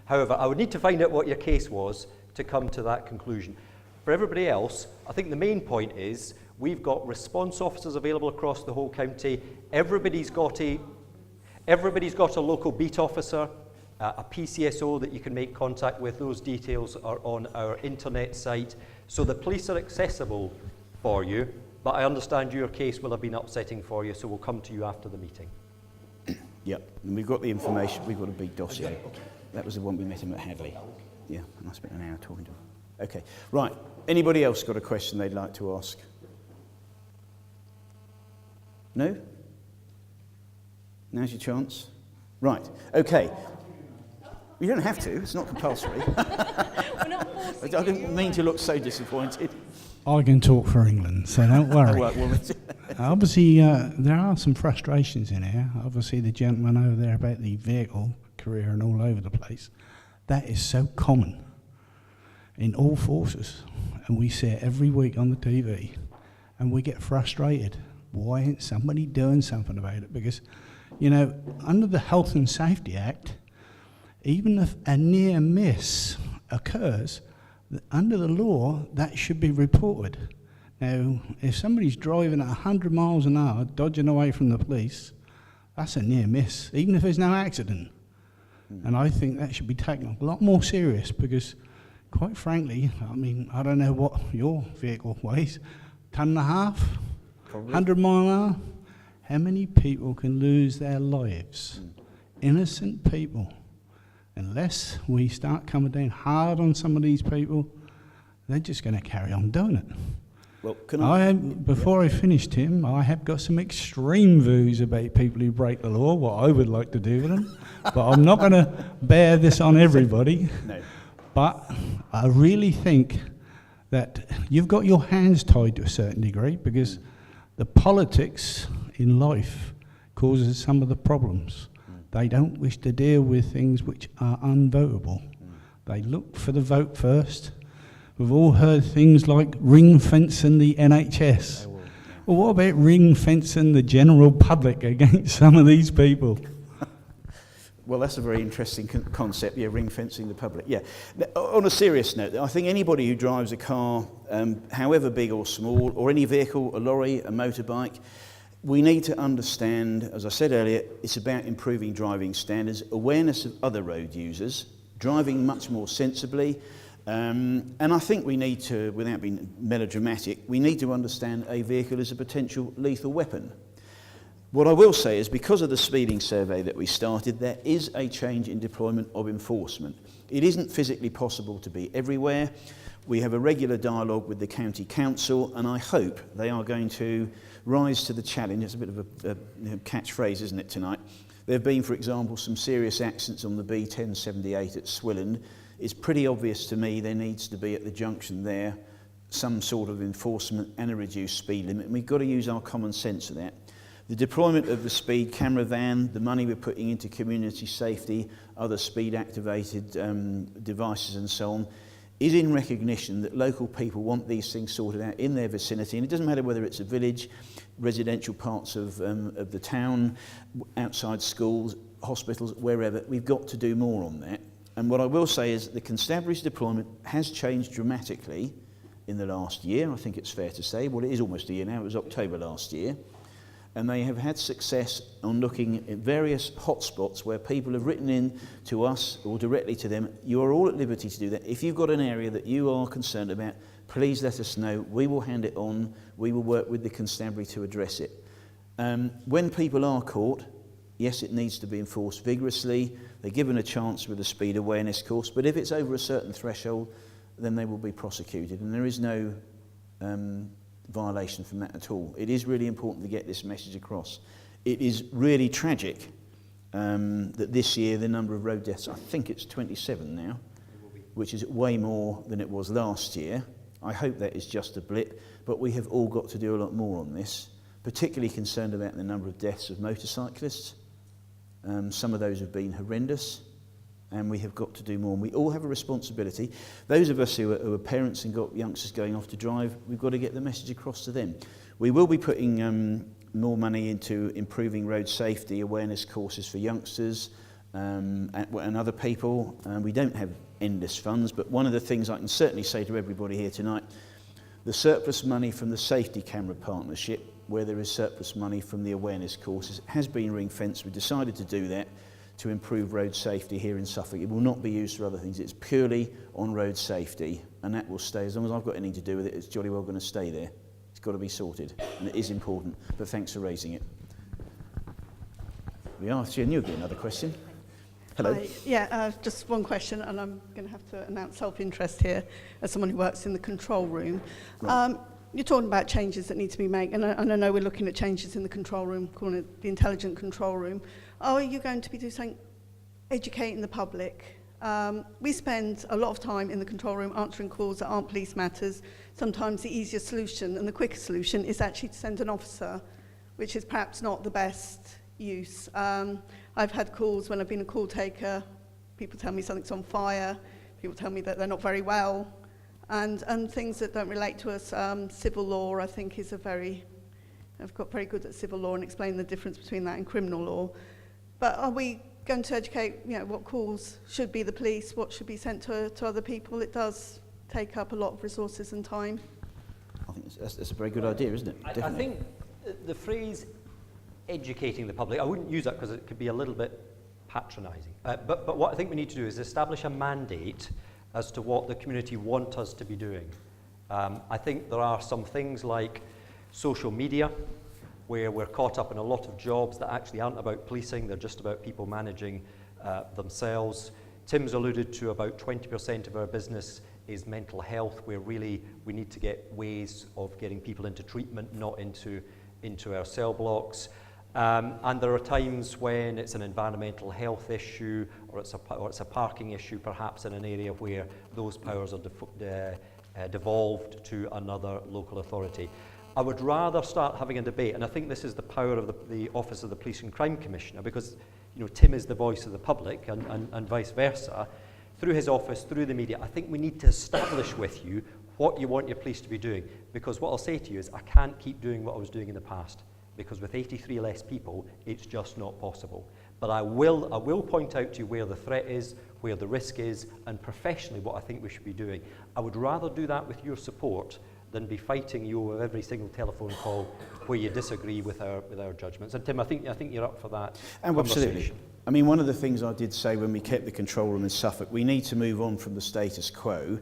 However, I would need to find out what your case was to come to that conclusion. For everybody else, I think the main point is we've got response officers available across the whole county. Everybody's got a local beat officer, a PCSO that you can make contact with. Those details are on our internet site. So the police are accessible for you, but I understand your case will have been upsetting for you, so we'll come to you after the meeting. Yep, and we've got the information, we've got a big dossier. That was the one we met him at Hadley. Yeah, and I spent an hour talking to him. Okay, right. Anybody else got a question they'd like to ask? No? Now's your chance. Right, okay. You don't have to, it's not compulsory. We're not forcing I didn't mean to look so disappointed. I can talk for England, so don't worry. Obviously, there are some frustrations in here. Obviously, the gentleman over there about the vehicle career and all over the place. That is so common in all forces. And we see it every week on the TV. And we get frustrated. Why ain't somebody doing something about it? Because, you know, under the Health and Safety Act, even if a near miss occurs, under the law, that should be reported. Now, if somebody's driving at 100 miles an hour, dodging away from the police, that's a near miss, even if there's no accident. And I think that should be taken a lot more serious because, quite frankly, I mean, I don't know what your vehicle weighs, 1.5 tons, 100 mile an hour. How many people can lose their lives? Innocent people. Unless we start coming down hard on some of these people, they're just going to carry on doing it. Well, before I finish, Tim, I have got some extreme views about people who break the law, what I would like to do with them, but I'm not going to bear this on everybody. No. But I really think that you've got your hands tied to a certain degree because the politics in life causes some of the problems. They don't wish to deal with things which are unvotable. They look for the vote first. We've all heard things like ring fencing the NHS. Well, what about ring fencing the general public against some of these people? Well, that's a very interesting concept, yeah, ring fencing the public. Yeah. On a serious note, I think anybody who drives a car, however big or small, or any vehicle, a lorry, a motorbike, we need to understand, as I said earlier, it's about improving driving standards, awareness of other road users, driving much more sensibly, And I think we need to, without being melodramatic, we need to understand a vehicle as a potential lethal weapon. What I will say is, because of the speeding survey that we started, there is a change in deployment of enforcement. It isn't physically possible to be everywhere. We have a regular dialogue with the county council, and I hope they are going to rise to the challenge. It's a bit of a catchphrase, isn't it, tonight? There have been, for example, some serious accidents on the B1078 at Swilland. It's pretty obvious to me there needs to be at the junction there some sort of enforcement and a reduced speed limit, and we've got to use our common sense of that. The deployment of the speed camera van, the money we're putting into community safety, other speed activated devices and so on, is in recognition that local people want these things sorted out in their vicinity, and it doesn't matter whether it's a village, residential parts of the town, outside schools, hospitals, wherever. We've got to do more on that. And what I will say is the constabulary's deployment has changed dramatically in the last year. I think it's fair to say. Well, it is almost a year now. It was October last year. And they have had success on looking at various hotspots where people have written in to us or directly to them. You are all at liberty to do that. If you've got an area that you are concerned about, please let us know. We will hand it on. We will work with the constabulary to address it. When people are caught, yes, it needs to be enforced vigorously. They're given a chance with a speed awareness course, but if it's over a certain threshold, then they will be prosecuted, and there is no violation from that at all. It is really important to get this message across. It is really tragic that this year the number of road deaths, I think it's 27 now, which is way more than it was last year. I hope that is just a blip, but we have all got to do a lot more on this, particularly concerned about the number of deaths of motorcyclists. Some of those have been horrendous, and we have got to do more. And we all have a responsibility. Those of us who are parents and got youngsters going off to drive, we've got to get the message across to them. We will be putting more money into improving road safety awareness courses for youngsters and other people. We don't have endless funds, but one of the things I can certainly say to everybody here tonight, the surplus money from the safety camera partnership, where there is surplus money from the awareness courses, has been ring-fenced. We decided to do that to improve road safety here in Suffolk. It will not be used for other things. It's purely on road safety, and that will stay. As long as I've got anything to do with it, it's jolly well going to stay there. It's got to be sorted, and it is important, but thanks for raising it. We are. Jen, you'll get another question. Hello. Hi. Just one question, and I'm going to have to announce self-interest here as someone who works in the control room. Right. You're talking about changes that need to be made, and I know we're looking at changes in the control room, calling it the intelligent control room. Are you going to be doing something, educating the public? We spend a lot of time in the control room answering calls that aren't police matters. Sometimes the easier solution and the quicker solution is actually to send an officer, which is perhaps not the best use. I've had calls when I've been a call taker. People tell me something's on fire. People tell me that they're not very well. And things that don't relate to us. Civil law, I think, is I've got very good at civil law and explain the difference between that and criminal law. But are we going to educate, what calls should be the police, what should be sent to other people? It does take up a lot of resources and time. I think that's a very good idea, isn't it? I think the phrase educating the public, I wouldn't use that because it could be a little bit patronising. But what I think we need to do is establish a mandate as to what the community want us to be doing. I think there are some things like social media, where we're caught up in a lot of jobs that actually aren't about policing, they're just about people managing themselves. Tim's alluded to about 20% of our business is mental health, where really we need to get ways of getting people into treatment, not into our cell blocks. And there are times when it's an environmental health issue, or it's a parking issue, perhaps in an area where those powers are devolved to another local authority. I would rather start having a debate, and I think this is the power of the Office of the Police and Crime Commissioner, because Tim is the voice of the public, and vice versa. Through his office, through the media, I think we need to establish with you what you want your police to be doing, because what I'll say to you is I can't keep doing what I was doing in the past, because with 83 less people, it's just not possible. But I will point out to you where the threat is, where the risk is, and professionally what I think we should be doing. I would rather do that with your support than be fighting you over every single telephone call where you disagree with our judgments. And Tim, I think you're up for that Absolutely. conversation. I mean, one of the things I did say when we kept the control room in Suffolk, we need to move on from the status quo.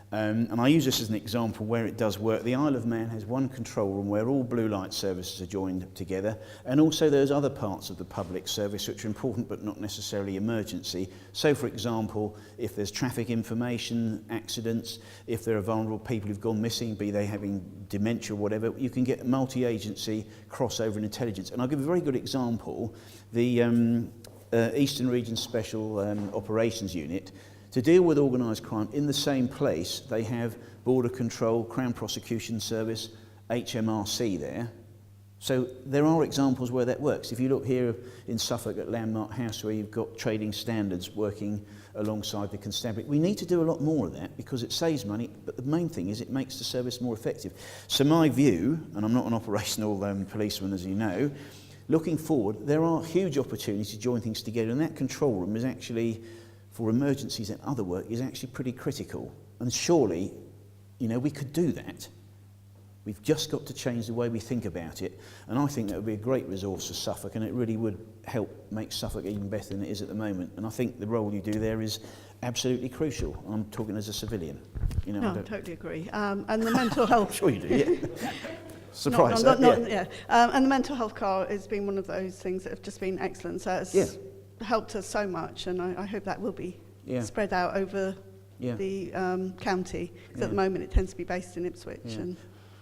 And I use this as an example where it does work. The Isle of Man has one control room where all blue light services are joined together, and also there's other parts of the public service which are important but not necessarily emergency. So, for example, if there's traffic information, accidents, if there are vulnerable people who've gone missing, be they having dementia or whatever, you can get multi-agency crossover and intelligence. And I'll give a very good example. The Eastern Region Special Operations Unit, to deal with organised crime in the same place, they have Border Control, Crown Prosecution Service, HMRC there. So there are examples where that works. If you look here in Suffolk at Landmark House, where you've got trading standards working alongside the constabulary, we need to do a lot more of that because it saves money, but the main thing is it makes the service more effective. So my view, and I'm not an operational policeman as you know, looking forward, there are huge opportunities to join things together, and that control room is actually, for emergencies and other work, is actually pretty critical. And surely, you know, we could do that. We've just got to change the way we think about it. And I think that would be a great resource for Suffolk, and it really would help make Suffolk even better than it is at the moment. And I think the role you do there is absolutely crucial. I'm talking as a civilian. You know, no, I totally agree. And the mental health... I'm sure you do, yeah. Surprise. And the mental health car has been one of those things that have just been excellent. So it's helped us so much, and I hope that will be spread out over the county, because at the moment it tends to be based in Ipswich.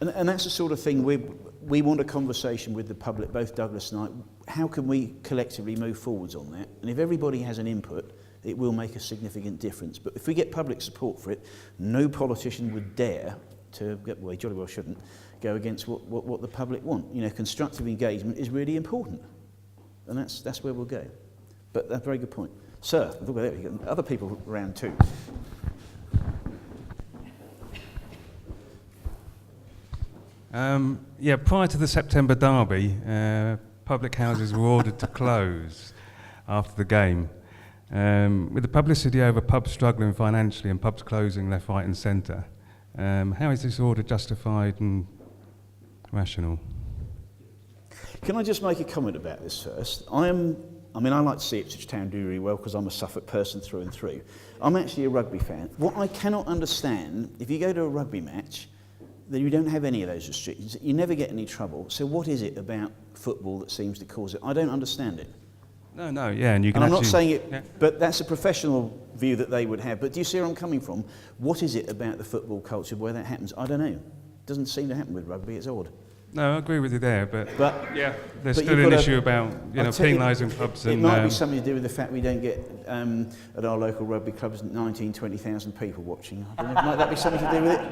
And that's the sort of thing we want a conversation with the public, both Douglas and I. How can we collectively move forwards on that? And if everybody has an input, it will make a significant difference. But if we get public support for it, no politician would dare to, well, he jolly well shouldn't, go against what the public want. You know, constructive engagement is really important. And that's where we'll go. But that's a very good point. Sir, look at that, you've got other people around too. Prior to the September derby, public houses were ordered to close after the game. With the publicity over pubs struggling financially and pubs closing left, right and centre, how is this order justified and rational? Can I just make a comment about this first? I like to see Ipswich Town do really well because I'm a Suffolk person through and through. I'm actually a rugby fan. What I cannot understand, if you go to a rugby match, then you don't have any of those restrictions. You never get any trouble. So what is it about football that seems to cause it? I don't understand it. And you can. And I'm not saying it, but that's a professional view that they would have. But do you see where I'm coming from? What is it about the football culture where that happens? I don't know. It doesn't seem to happen with rugby. It's odd. No, I agree with you there, but there's still an issue about penalising clubs. It might be something to do with the fact we don't get at our local rugby clubs 20,000 people watching. I don't know. Might that be something to do with it?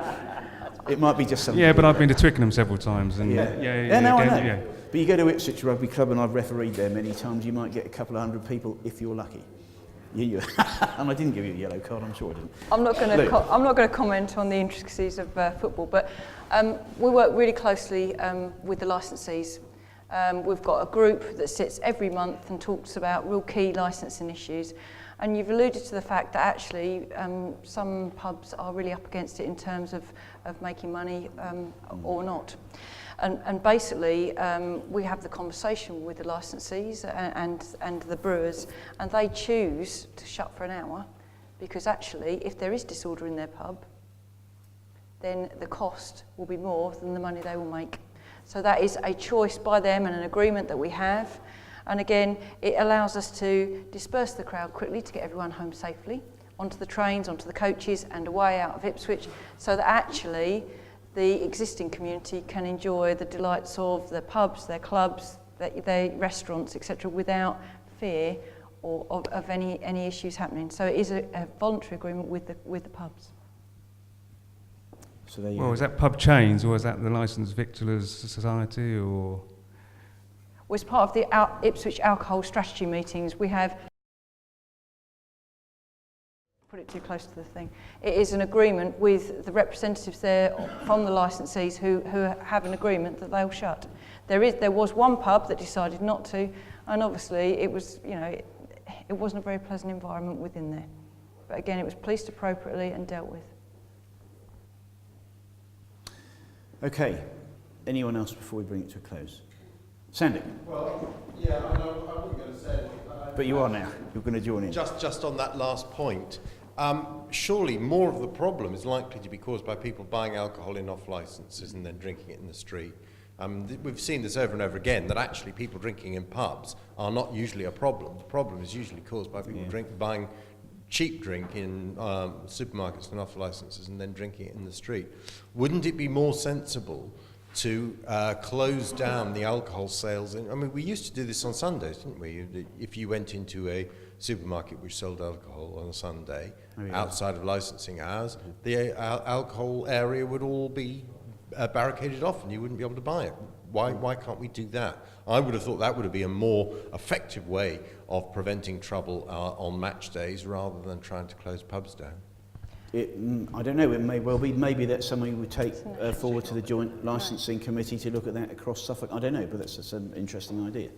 It might be just something. Yeah, but I've been to Twickenham several times, and I know. But you go to Ipswich Rugby Club, and I've refereed there many times. You might get a couple of hundred people if you're lucky. And I didn't give you a yellow card. I'm sure I didn't. I'm not going to comment on the intricacies of football, but we work really closely with the licensees. We've got a group that sits every month and talks about real key licensing issues. And you've alluded to the fact that actually some pubs are really up against it in terms of making money or not. And basically, we have the conversation with the licensees and the brewers, and they choose to shut for an hour because actually, if there is disorder in their pub, then the cost will be more than the money they will make. So that is a choice by them and an agreement that we have. And again, it allows us to disperse the crowd quickly to get everyone home safely, onto the trains, onto the coaches and away out of Ipswich, so that actually the existing community can enjoy the delights of their pubs, their clubs, their restaurants, etc., without fear or of any issues happening. So it is a voluntary agreement with the pubs. So there you go. Is that pub chains, or is that the Licensed Victuallers Society, or...? Well, as part of the Ipswich Alcohol Strategy meetings, we have... Put it too close to the thing. It is an agreement with the representatives there from the licensees who have an agreement that they'll shut. There was one pub that decided not to, and obviously it was, it wasn't a very pleasant environment within there. But again, it was policed appropriately and dealt with. Okay. Anyone else before we bring it to a close? Sandy? Well, yeah, I know, I wasn't going to say anything. But you are now. You're going to join in. Just on that last point, surely more of the problem is likely to be caused by people buying alcohol in off licences and then drinking it in the street. We've seen this over and over again, that actually people drinking in pubs are not usually a problem. The problem is usually caused by people buying cheap drink in supermarkets and off licences and then drinking it in the street. Wouldn't it be more sensible to close down the alcohol sales? I mean, we used to do this on Sundays, didn't we? If you went into a supermarket which sold alcohol on a Sunday, outside of licensing hours, the alcohol area would all be barricaded off and you wouldn't be able to buy it. Why can't we do that? I would have thought that would be a more effective way of preventing trouble on match days rather than trying to close pubs down. I don't know, it may well be. Maybe that's something we would take forward to the Joint Licensing Committee to look at that across Suffolk. I don't know, but that's an interesting idea.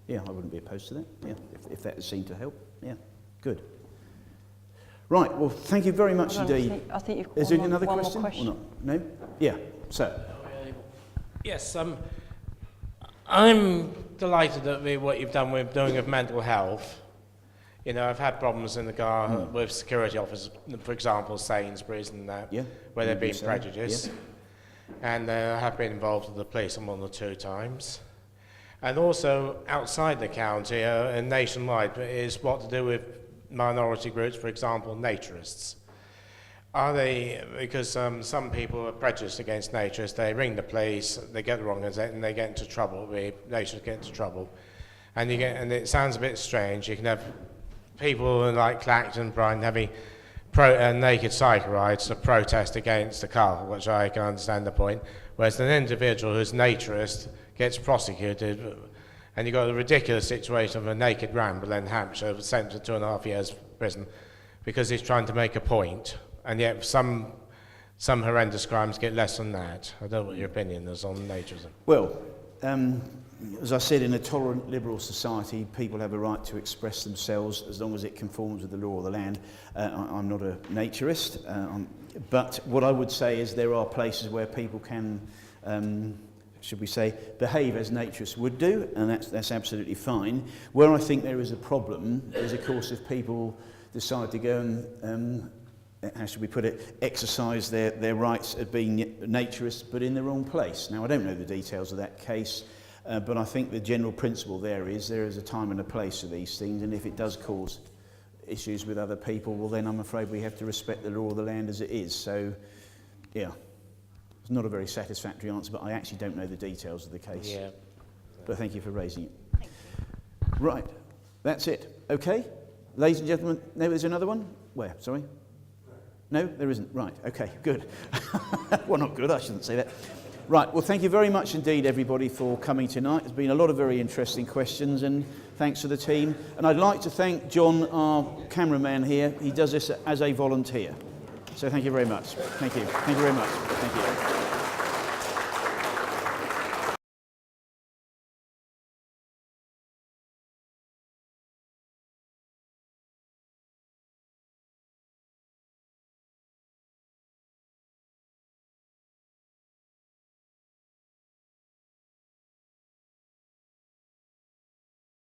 Yeah, I wouldn't be opposed to that. Yeah, if that seemed to help. Yeah, good. Right, well, thank you very much indeed. I think you've got Is there another one question? more question. Or not? No? Yeah, so. Yes, I'm delighted at what you've done with doing of mental health. You know, I've had problems in the car with security officers, for example, Sainsbury's and that, where they've been prejudiced. And I have been involved with the police on 1 or 2 times. And also outside the county and nationwide is what to do with minority groups, for example, naturists. Are they, because some people are prejudiced against naturists, they ring the police, they get the wrong consent and they get into trouble, naturists get into trouble. And it sounds a bit strange, you can have people like Clacton, Brian, having naked cycle rides to protest against the car, which I can understand the point, whereas an individual who's naturist gets prosecuted, and you've got the ridiculous situation of a naked ramble in Hampshire sent to 2.5 years prison because he's trying to make a point, and yet some horrendous crimes get less than that. I don't know what your opinion is on naturism. Well, as I said, in a tolerant liberal society, people have a right to express themselves as long as it conforms with the law of the land. I'm not a naturist, but what I would say is there are places where people can, should we say, behave as naturists would do, and that's absolutely fine. Where I think there is a problem is, of course, if people decide to go and how should we put it, exercise their rights of being naturists, but in the wrong place. Now, I don't know the details of that case, but I think the general principle there is a time and a place for these things, and if it does cause issues with other people, well, then I'm afraid we have to respect the law of the land as it is. So, yeah, it's not a very satisfactory answer, but I actually don't know the details of the case. Yeah. But thank you for raising it. Thank you. Right, that's it. Okay, ladies and gentlemen, no, there's another one? Where, sorry? No, there isn't. Right, okay, good. Well, not good, I shouldn't say that. Right, well, thank you very much indeed, everybody, for coming tonight. There's been a lot of very interesting questions, and thanks to the team. And I'd like to thank John, our cameraman here. He does this as a volunteer. So thank you very much. Thank you. Thank you very much. Thank you.